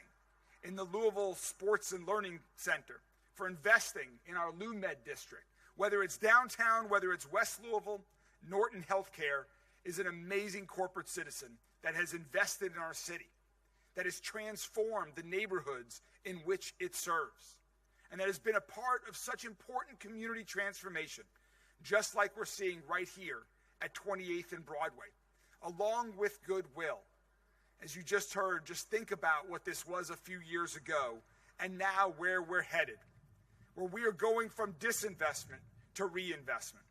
in the Louisville Sports and Learning Center, for investing in our LouMed district. Whether it's downtown, whether it's West Louisville, Norton Healthcare is an amazing corporate citizen that has invested in our city, that has transformed the neighborhoods in which it serves, and that has been a part of such important community transformation, just like we're seeing right here at 28th and Broadway, along with goodwill. As you just heard, just think about what this was a few years ago, and now where we're headed, where we are going from disinvestment to reinvestment.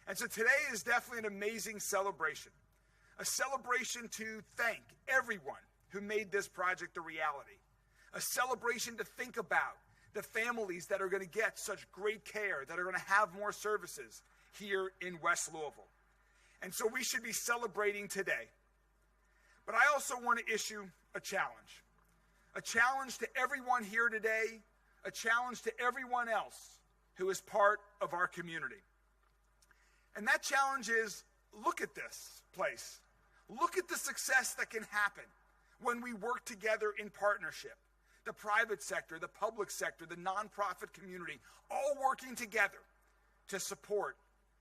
And so today is definitely an amazing celebration, a celebration to thank everyone who made this project a reality, a celebration to think about the families that are going to get such great care, that are going to have more services here in West Louisville. And so we should be celebrating today. But I also want to issue a challenge to everyone here today, a challenge to everyone else who is part of our community. And that challenge is, look at this place. Look at the success that can happen when we work together in partnership. The private sector, the public sector, the nonprofit community, all working together to support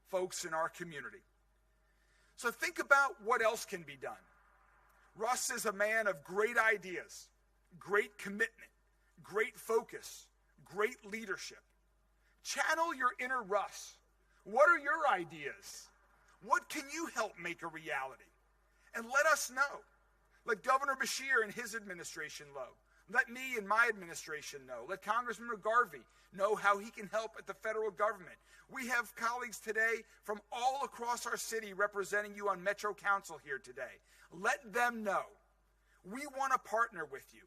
folks in our community. So think about what else can be done. Russ is a man of great ideas, great commitment, great focus, great leadership. Channel your inner Russ. What are your ideas? What can you help make a reality? And let us know. Let Governor Beshear and his administration know. Let me and my administration know. Let Congressman McGarvey know how he can help at the federal government. We have colleagues today from all across our city representing you on Metro Council here today. Let them know. We want to partner with you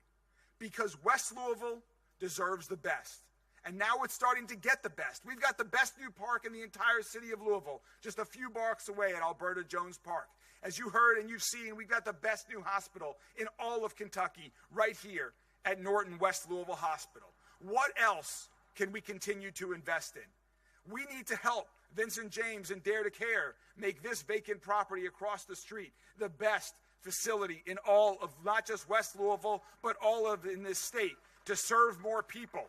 because West Louisville deserves the best. And now it's starting to get the best. We've got the best new park in the entire city of Louisville, just a few blocks away at Alberta Jones Park. As you heard and you've seen, we've got the best new hospital in all of Kentucky right here at Norton West Louisville Hospital. What else can we continue to invest in? We need to help Vincent James and Dare to Care make this vacant property across the street the best facility in all of not just West Louisville, but all of in this state to serve more people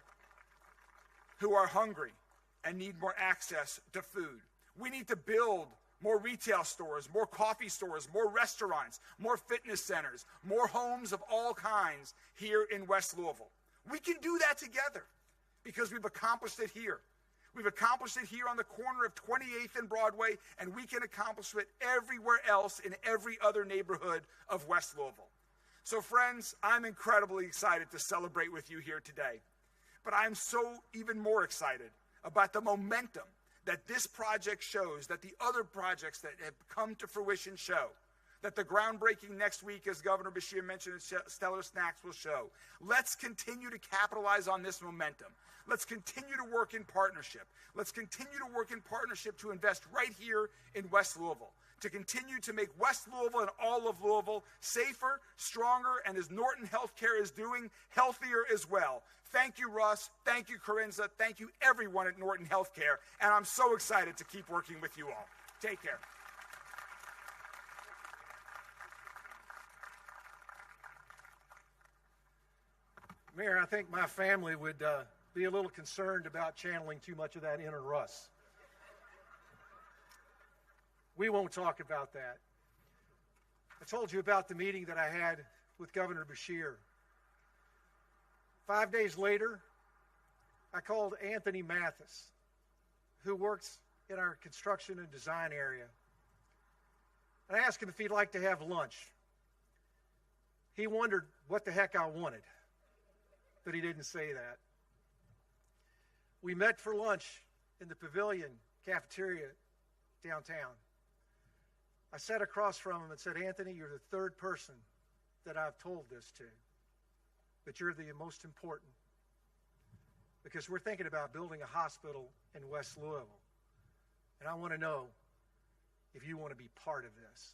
who are hungry and need more access to food. We need to build more retail stores, more coffee stores, more restaurants, more fitness centers, more homes of all kinds here in West Louisville. We can do that together because we've accomplished it here. We've accomplished it here on the corner of 28th and Broadway, and we can accomplish it everywhere else in every other neighborhood of West Louisville. So friends, I'm incredibly excited to celebrate with you here today. But I'm so even more excited about the momentum that this project shows, that the other projects that have come to fruition show, that the groundbreaking next week, as Governor Beshear mentioned at Stellar Snacks, will show. Let's continue to capitalize on this momentum. Let's continue to work in partnership. Let's continue to work in partnership to invest right here in West Louisville, to continue to make West Louisville and all of Louisville safer, stronger, and as Norton Healthcare is doing, healthier as well. Thank you, Russ. Thank you, Carenza. Thank you, everyone at Norton Healthcare. And I'm so excited to keep working with you all. Take care. Mayor, I think my family would be a little concerned about channeling too much of that inner Russ. We won't talk about that. I told you about the meeting that I had with Governor Beshear. 5 days later, I called Anthony Mathis, who works in our construction and design area. And I asked him if he'd like to have lunch. He wondered what the heck I wanted, but he didn't say that. We met for lunch in the Pavilion cafeteria downtown. I sat across from him and said, Anthony, you're the third person that I've told this to, but you're the most important, because we're thinking about building a hospital in West Louisville, and I want to know if you want to be part of this.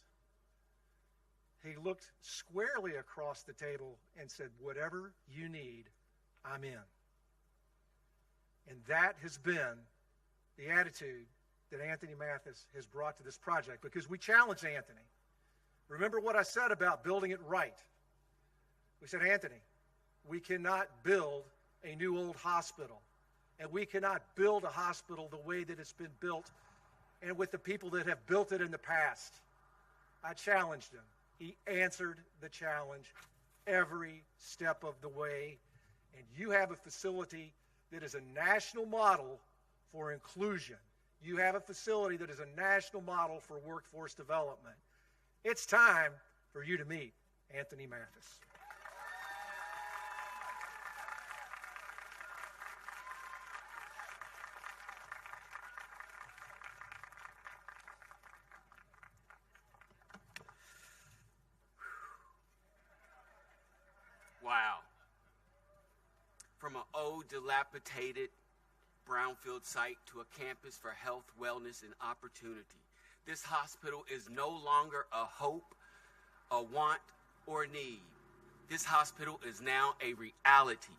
He looked squarely across the table and said, whatever you need, I'm in. And that has been the attitude that Anthony Mathis has brought to this project, because we challenged Anthony. Remember what I said about building it right. We said, Anthony, we cannot build a new old hospital, and we cannot build a hospital the way that it's been built and with the people that have built it in the past. I challenged him. He answered the challenge every step of the way, and you have a facility that is a national model for inclusion. You have a facility that is a national model for workforce development. It's time for you to meet Anthony Mathis. Wow. From an old, dilapidated brownfield site to a campus for health, wellness, and opportunity. This hospital is no longer a hope, a want, or a need. This hospital is now a reality.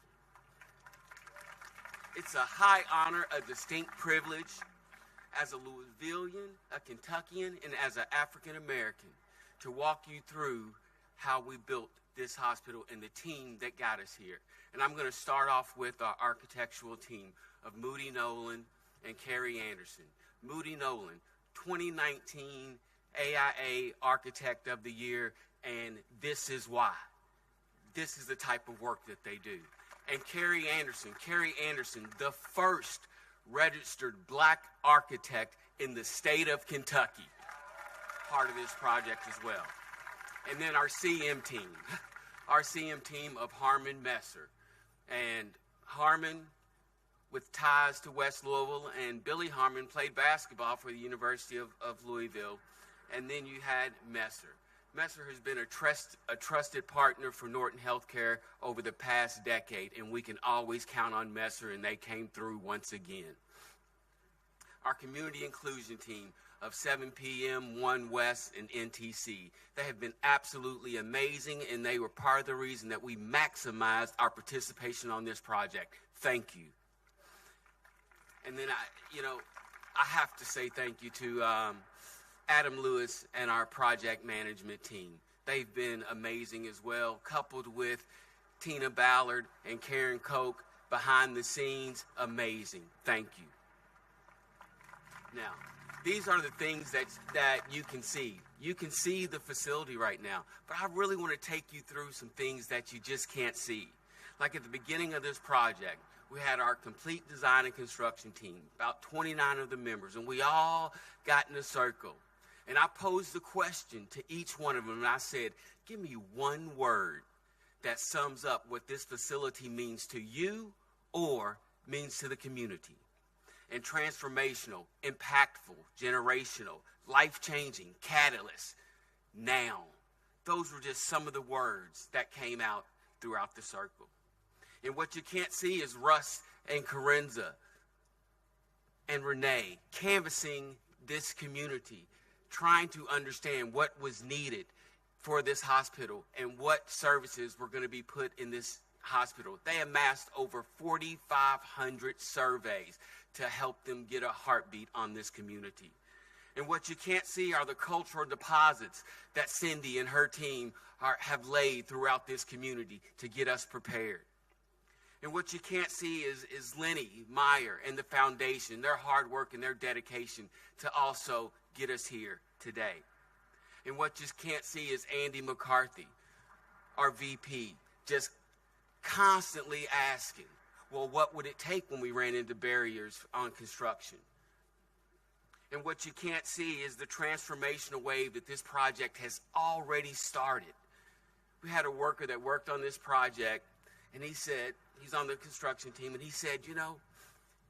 It's a high honor, a distinct privilege as a Louisvillian, a Kentuckian, and as an African American to walk you through how we built this hospital and the team that got us here. And I'm going to start off with our architectural team of Moody Nolan and Carrie Anderson. Moody Nolan, 2019 AIA Architect of the Year, and this is why. This is the type of work that they do. And Carrie Anderson, the first registered black architect in the state of Kentucky, part of this project as well. And then our CM team of Harmon Messer. And Harmon, with ties to West Louisville, and Billy Harmon played basketball for the University of Louisville. And then you had Messer. Messer has been a trusted partner for Norton Healthcare over the past decade, and we can always count on Messer, and they came through once again. Our community inclusion team of 7 p.m., 1 West, and NTC. They have been absolutely amazing, and they were part of the reason that we maximized our participation on this project. Thank you. And then I have to say thank you to Adam Lewis and our project management team. They've been amazing as well, coupled with Tina Ballard and Karen Koch behind the scenes. Amazing. Thank you. Now, these are the things that you can see. You can see the facility right now, but I really want to take you through some things that you just can't see. Like at the beginning of this project, we had our complete design and construction team, about 29 of the members, and we all got in a circle. And I posed the question to each one of them, and I said, give me one word that sums up what this facility means to you or means to the community. And transformational, impactful, generational, life-changing, catalyst, now. Those were just some of the words that came out throughout the circle. And what you can't see is Russ and Corinza and Renee canvassing this community, trying to understand what was needed for this hospital and what services were going to be put in this hospital. They amassed over 4,500 surveys to help them get a heartbeat on this community. And what you can't see are the cultural deposits that Cindy and her team have laid throughout this community to get us prepared. And what you can't see is Lenny Meyer and the foundation, their hard work and their dedication to also get us here today. And what you can't see is Andy McCarthy, our VP, just constantly asking, well, what would it take when we ran into barriers on construction? And what you can't see is the transformational wave that this project has already started. We had a worker that worked on this project, and he said, he's on the construction team, and he said, you know,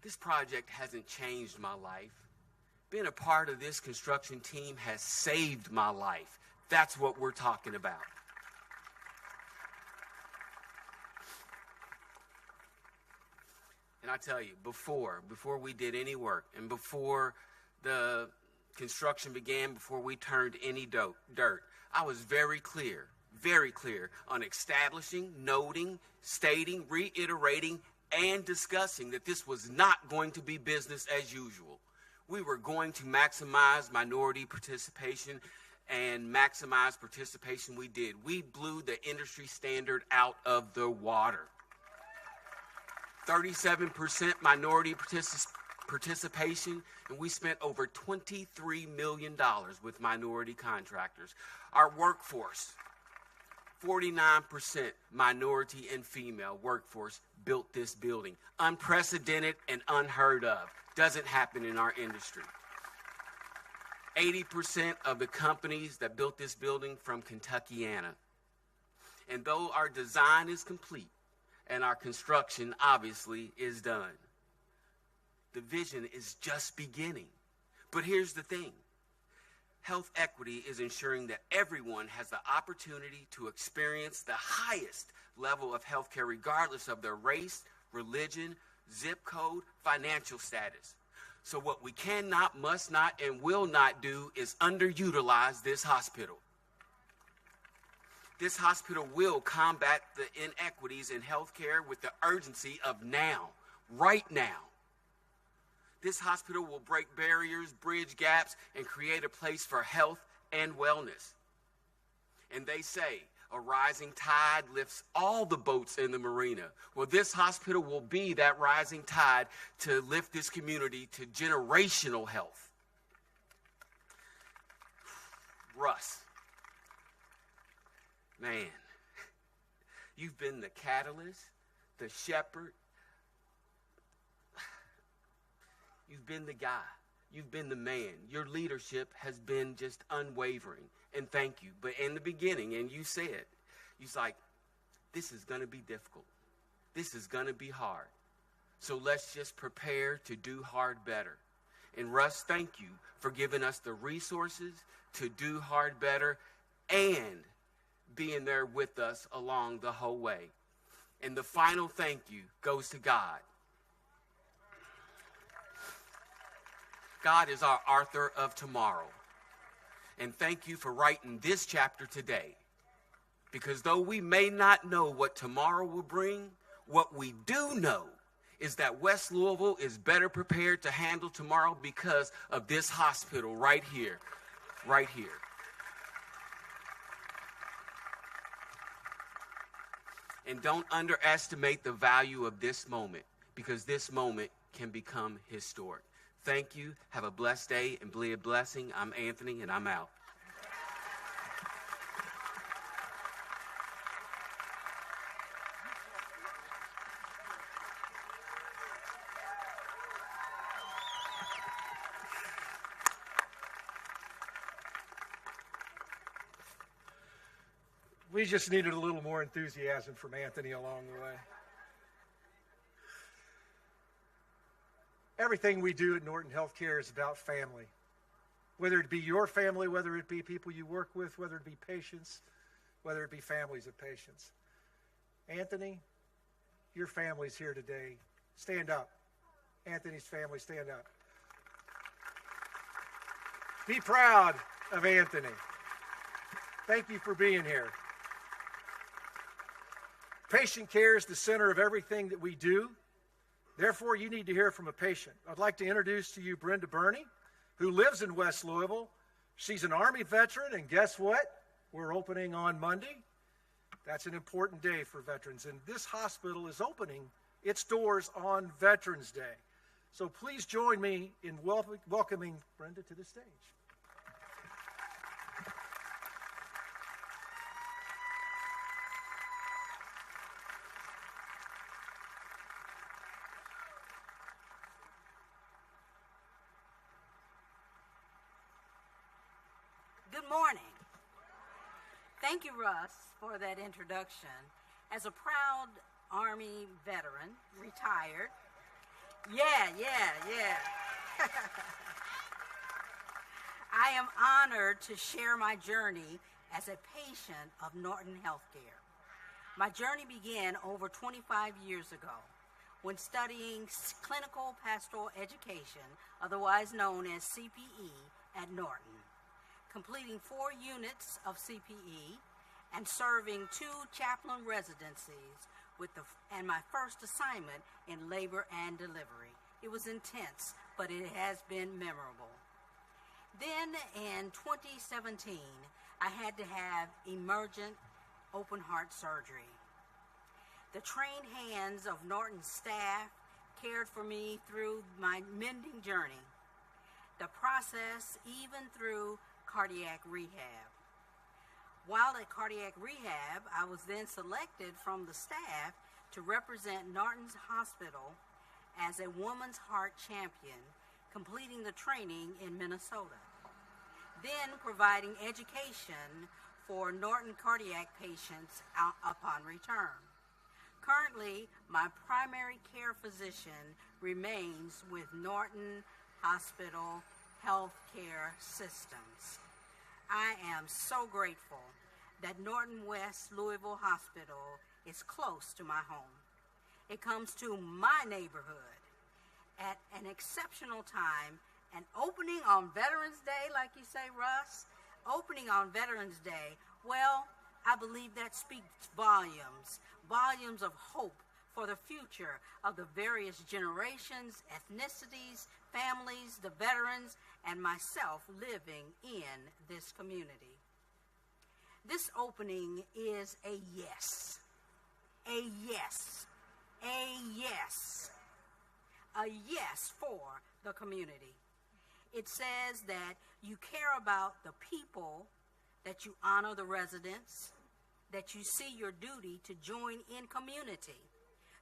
this project hasn't changed my life. Being a part of this construction team has saved my life. That's what we're talking about. And I tell you, before we did any work, and before the construction began, before we turned any dirt, I was very clear on establishing, noting, stating, reiterating, and discussing that this was not going to be business as usual. We were going to maximize minority participation, and maximize participation we did. We blew the industry standard out of the water. 37% minority participation, and we spent over $23 million with minority contractors. Our workforce, 49% minority and female workforce, built this building. Unprecedented and unheard of. Doesn't happen in our industry. 80% of the companies that built this building from Kentuckiana. And though our design is complete and our construction obviously is done, the vision is just beginning. But here's the thing. Health equity is ensuring that everyone has the opportunity to experience the highest level of health care regardless of their race, religion, zip code, financial status. So what we cannot, must not, and will not do is underutilize this hospital. This hospital will combat the inequities in healthcare with the urgency of now, right now. This hospital will break barriers, bridge gaps, and create a place for health and wellness. And they say a rising tide lifts all the boats in the marina. Well, this hospital will be that rising tide to lift this community to generational health. Russ, man, you've been the catalyst, the shepherd. You've been the guy. You've been the man. Your leadership has been just unwavering. And thank you. But in the beginning, and you said, you're like, this is going to be difficult. This is going to be hard. So let's just prepare to do hard better. And Russ, thank you for giving us the resources to do hard better and being there with us along the whole way. And the final thank you goes to God. God is our author of tomorrow. And thank you for writing this chapter today. Because though we may not know what tomorrow will bring, what we do know is that West Louisville is better prepared to handle tomorrow because of this hospital right here. Right here. And don't underestimate the value of this moment, because this moment can become historic. Thank you. Have a blessed day and be a blessing. I'm Anthony, and I'm out. We just needed a little more enthusiasm from Anthony along the way. Everything we do at Norton Healthcare is about family. Whether it be your family, whether it be people you work with, whether it be patients, whether it be families of patients. Anthony, your family's here today. Stand up. Anthony's family, stand up. Be proud of Anthony. Thank you for being here. Patient care is the center of everything that we do. Therefore, you need to hear from a patient. I'd like to introduce to you Brenda Burney, who lives in West Louisville. She's an Army veteran, and guess what? We're opening on Monday. That's an important day for veterans, and this hospital is opening its doors on Veterans Day. So please join me in welcoming Brenda to the stage. Good morning. Thank you, Russ, for that introduction. As a proud Army veteran, retired. Yeah. I am honored to share my journey as a patient of Norton Healthcare. My journey began over 25 years ago when studying clinical pastoral education, otherwise known as CPE, at Norton, completing 4 units of CPE and serving 2 chaplain residencies and my first assignment in labor and delivery. It was intense, but it has been memorable. Then in 2017, I had to have emergent open heart surgery. The trained hands of Norton's staff cared for me through my mending journey, the process even through cardiac rehab. While at cardiac rehab, I was then selected from the staff to represent Norton's Hospital as a woman's heart champion, completing the training in Minnesota, then providing education for Norton cardiac patients upon return. Currently, my primary care physician remains with Norton Hospital Healthcare Systems. I am so grateful that Norton West Louisville Hospital is close to my home. It comes to my neighborhood at an exceptional time, and opening on Veterans Day, like you say, Russ, opening on Veterans Day, well, I believe that speaks volumes of hope for the future of the various generations, ethnicities, families, the veterans, and myself living in this community. This opening is a yes. A yes. A yes. A yes for the community. It says that you care about the people, that you honor the residents, that you see your duty to join in community,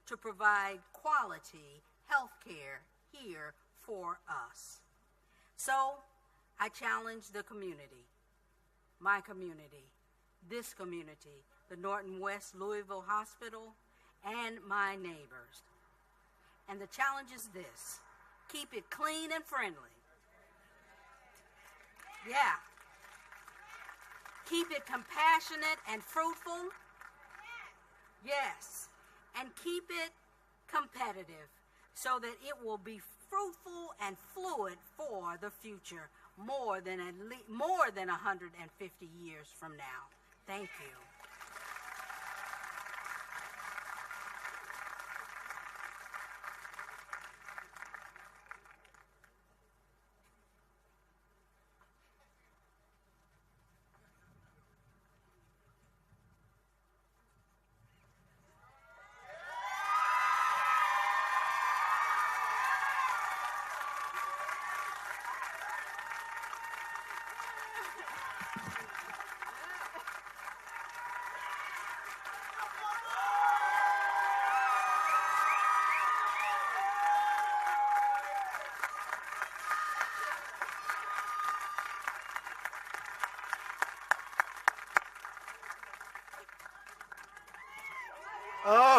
to provide quality health care here for us. So I challenge the community, my community, this community, the Norton West Louisville Hospital, and my neighbors. And the challenge is this: keep it clean and friendly. Yeah. Keep it compassionate and fruitful. Yes. And keep it competitive so that it will be fruitful and fluid for the future more than 150 years from now. Thank you.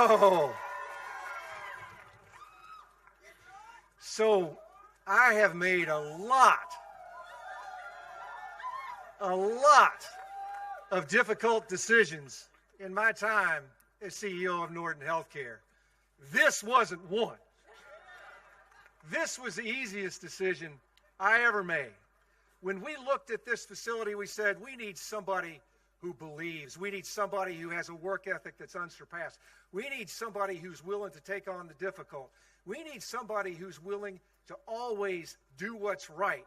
Oh. So I have made a lot of difficult decisions in my time as CEO of Norton Healthcare. This wasn't one. This was the easiest decision I ever made. When we looked at this facility, we said, we need somebody who believes. We need somebody who has a work ethic that's unsurpassed. We need somebody who's willing to take on the difficult. We need somebody who's willing to always do what's right.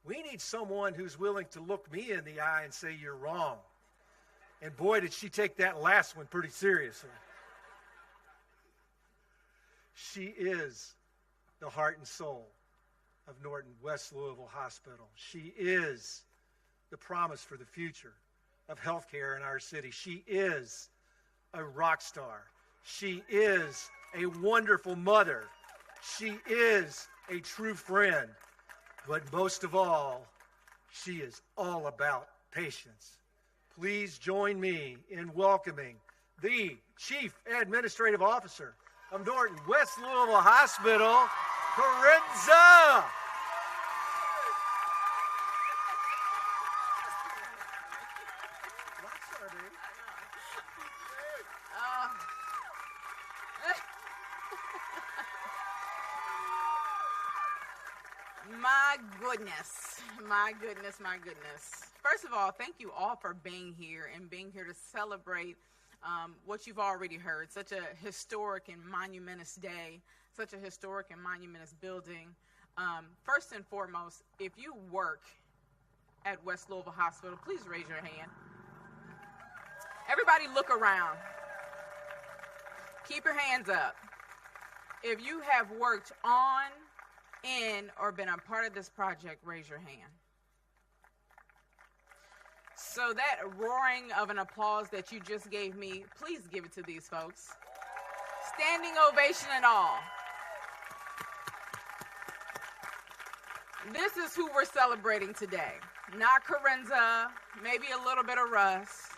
We need someone who's willing to look me in the eye and say, you're wrong. And boy, did she take that last one pretty seriously. She is the heart and soul of Norton West Louisville Hospital. She is the promise for the future of healthcare in our city. She is a rock star. She is a wonderful mother. She is a true friend. But most of all, she is all about patience. Please join me in welcoming the Chief Administrative Officer of Norton West Louisville Hospital, Corinza. My goodness. First of all, thank you all for being here and being here to celebrate what you've already heard. Such a historic and monumentous day, such a historic and monumentous building. First and foremost, if you work at West Louisville Hospital, please raise your hand. Everybody look around. Keep your hands up. If you have worked on, in, or been a part of this project, raise your hand. So that roaring of an applause that you just gave me, please give it to these folks. Standing ovation and all. This is who we're celebrating today. Not Corinza, maybe a little bit of Russ.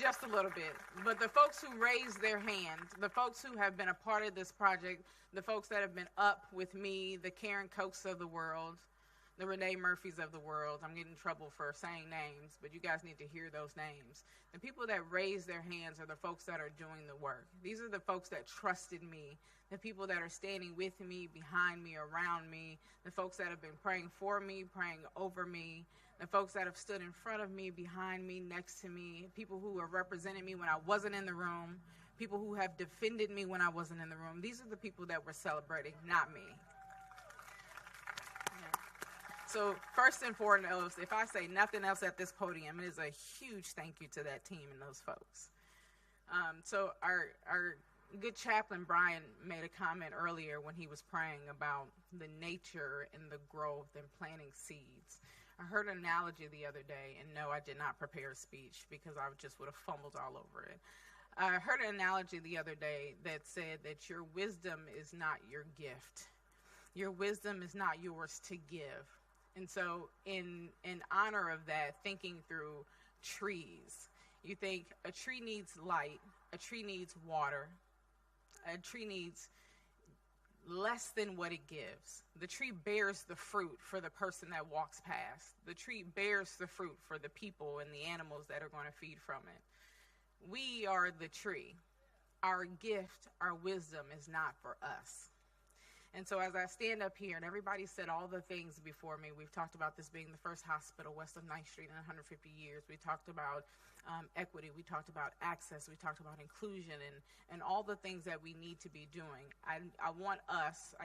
Just a little bit. But the folks who raised their hand, the folks who have been a part of this project, the folks that have been up with me, the Karen Kochs of the world, the Renee Murphys of the world. I'm getting in trouble for saying names, but you guys need to hear those names. The people that raise their hands are the folks that are doing the work. These are the folks that trusted me, the people that are standing with me, behind me, around me, the folks that have been praying for me, praying over me, the folks that have stood in front of me, behind me, next to me, people who have represented me when I wasn't in the room, people who have defended me when I wasn't in the room. These are the people that we're celebrating, not me. So first and foremost, if I say nothing else at this podium, it is a huge thank you to that team and those folks. So our good chaplain, Brian, made a comment earlier when he was praying about the nature and the growth and planting seeds. I heard an analogy the other day, and no, I did not prepare a speech because I just would have fumbled all over it. I heard an analogy the other day that said that your wisdom is not your gift. Your wisdom is not yours to give. And so in honor of that, thinking through trees, you think a tree needs light, a tree needs water, a tree needs less than what it gives. The tree bears the fruit for the person that walks past. The tree bears the fruit for the people and the animals that are going to feed from it. We are the tree. Our gift, our wisdom is not for us. And so as I stand up here, and everybody said all the things before me, we've talked about this being the first hospital west of 9th Street in 150 years. We talked about equity. We talked about access. We talked about inclusion and all the things that we need to be doing. I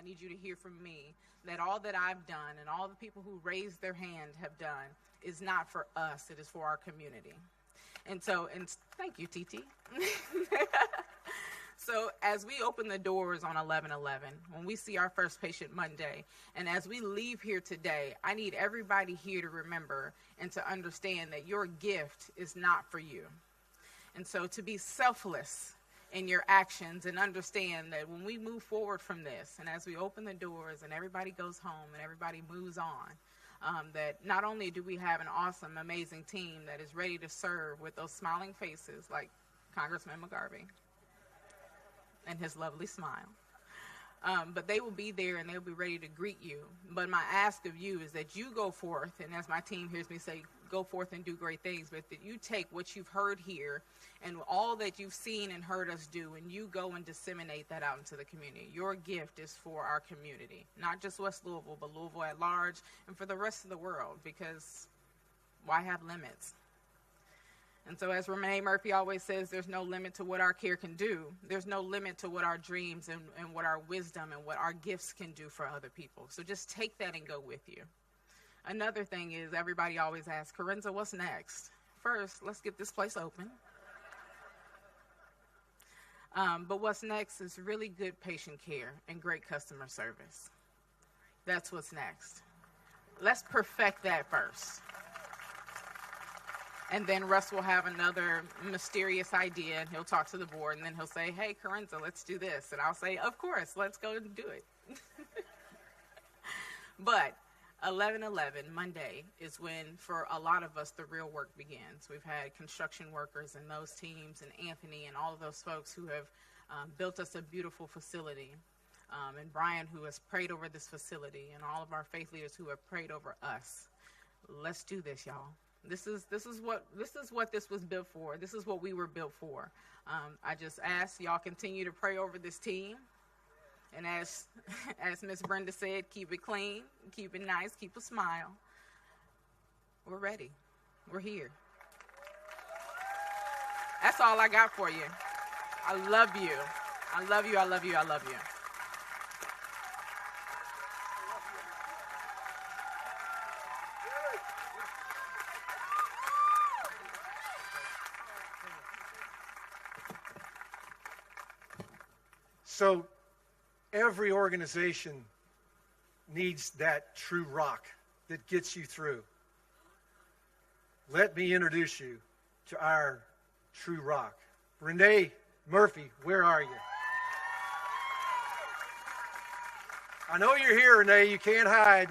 need you to hear from me that all that I've done and all the people who raised their hand have done is not for us. It is for our community. And thank you, TT. So as we open the doors on 11/11, when we see our first patient Monday, and as we leave here today, I need everybody here to remember and to understand that your gift is not for you. And so to be selfless in your actions and understand that when we move forward from this, and as we open the doors and everybody goes home and everybody moves on, that not only do we have an awesome, amazing team that is ready to serve with those smiling faces like Congressman McGarvey and his lovely smile. But they will be there and they'll be ready to greet you. But my ask of you is that you go forth, and as my team hears me say, go forth and do great things, but that you take what you've heard here and all that you've seen and heard us do, and you go and disseminate that out into the community. Your gift is for our community, not just West Louisville, but Louisville at large, and for the rest of the world, because why have limits? And so as Renee Murphy always says, there's no limit to what our care can do. There's no limit to what our dreams and what our wisdom and what our gifts can do for other people. So just take that and go with you. Another thing is everybody always asks, Corinza, what's next? First, let's get this place open. But what's next is really good patient care and great customer service. That's what's next. Let's perfect that first. And then Russ will have another mysterious idea, and he'll talk to the board, and then he'll say, hey, Corinza, let's do this. And I'll say, of course, let's go and do it. But 11/11, Monday, is when, for a lot of us, the real work begins. We've had construction workers and those teams and Anthony and all of those folks who have built us a beautiful facility. And Brian, who has prayed over this facility, and all of our faith leaders who have prayed over us. Let's do this, y'all. This is what this was built for. This is what we were built for. I just ask y'all continue to pray over this team. And as Miss Brenda said, keep it clean, keep it nice, keep a smile. We're ready. We're here. That's all I got for you. I love you. I love you. I love you. I love you. So every organization needs that true rock that gets you through. Let me introduce you to our true rock. Renee Murphy, where are you? I know you're here, Renee. You can't hide.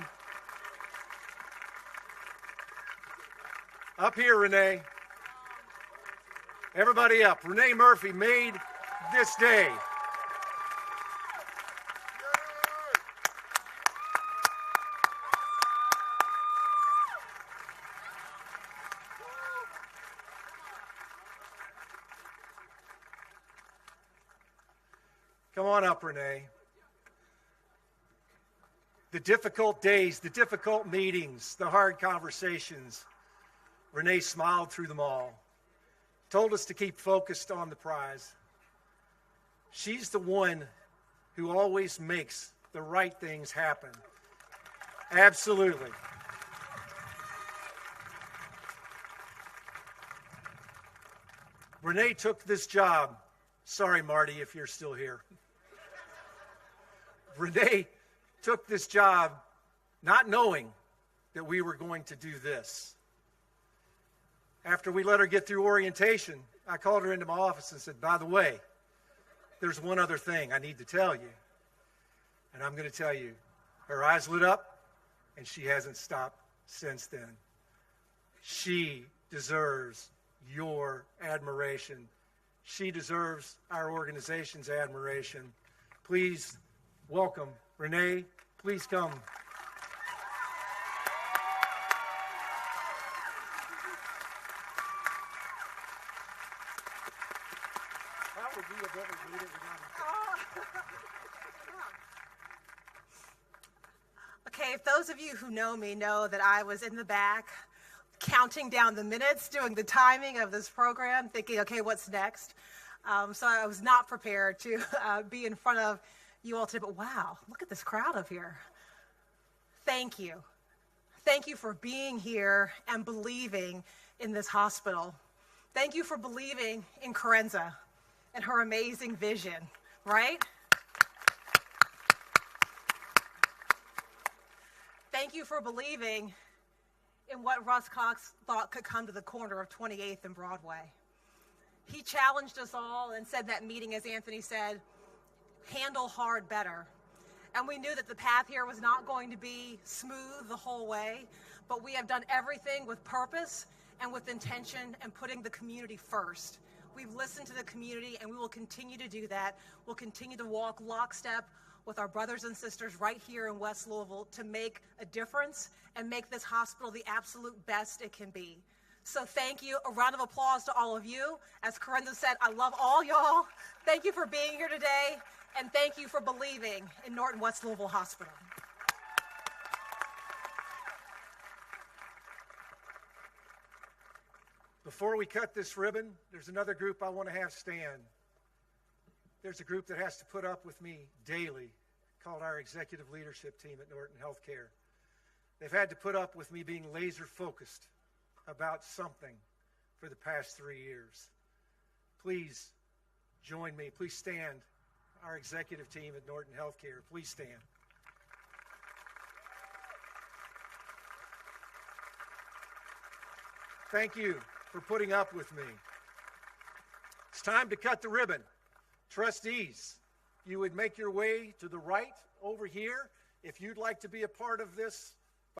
Up here, Renee. Everybody up. Renee Murphy made this day. Come on up, Renee. The difficult days, the difficult meetings, the hard conversations, Renee smiled through them all, told us to keep focused on the prize. She's the one who always makes the right things happen. Absolutely. Renee took this job. Sorry, Marty, if you're still here. Renee took this job not knowing that we were going to do this. After we let her get through orientation, I called her into my office and said, by the way, there's one other thing I need to tell you. And I'm going to tell you, her eyes lit up, and she hasn't stopped since then. She deserves your admiration. She deserves our organization's admiration. Please welcome Renee. Please come. That would be a better meeting. Okay, if those of you who know me know that I was in the back counting down the minutes, doing the timing of this program, thinking, okay, what's next? So I was not prepared to be in front of you all today, but wow, look at this crowd up here. Thank you. Thank you for being here and believing in this hospital. Thank you for believing in Corenza and her amazing vision, right? Thank you for believing in what Russ Cox thought could come to the corner of 28th and Broadway. He challenged us all and said that meeting, as Anthony said, handle hard better. And we knew that the path here was not going to be smooth the whole way, but we have done everything with purpose and with intention and putting the community first. We've listened to the community, and we will continue to do that. We'll continue to walk lockstep with our brothers and sisters right here in West Louisville to make a difference and make this hospital the absolute best it can be. So thank you. A round of applause to all of you. As Corinda said, I love all y'all. Thank you for being here today, and thank you for believing in Norton West Louisville Hospital. Before we cut this ribbon, there's another group I want to have stand. There's a group that has to put up with me daily, called our executive leadership team at Norton Healthcare. They've had to put up with me being laser focused about something for the past 3 years. Please join me. Please stand. Our executive team at Norton Healthcare, please stand. Thank you for putting up with me. It's time to cut the ribbon. Trustees, you would make your way to the right over here if you'd like to be a part of this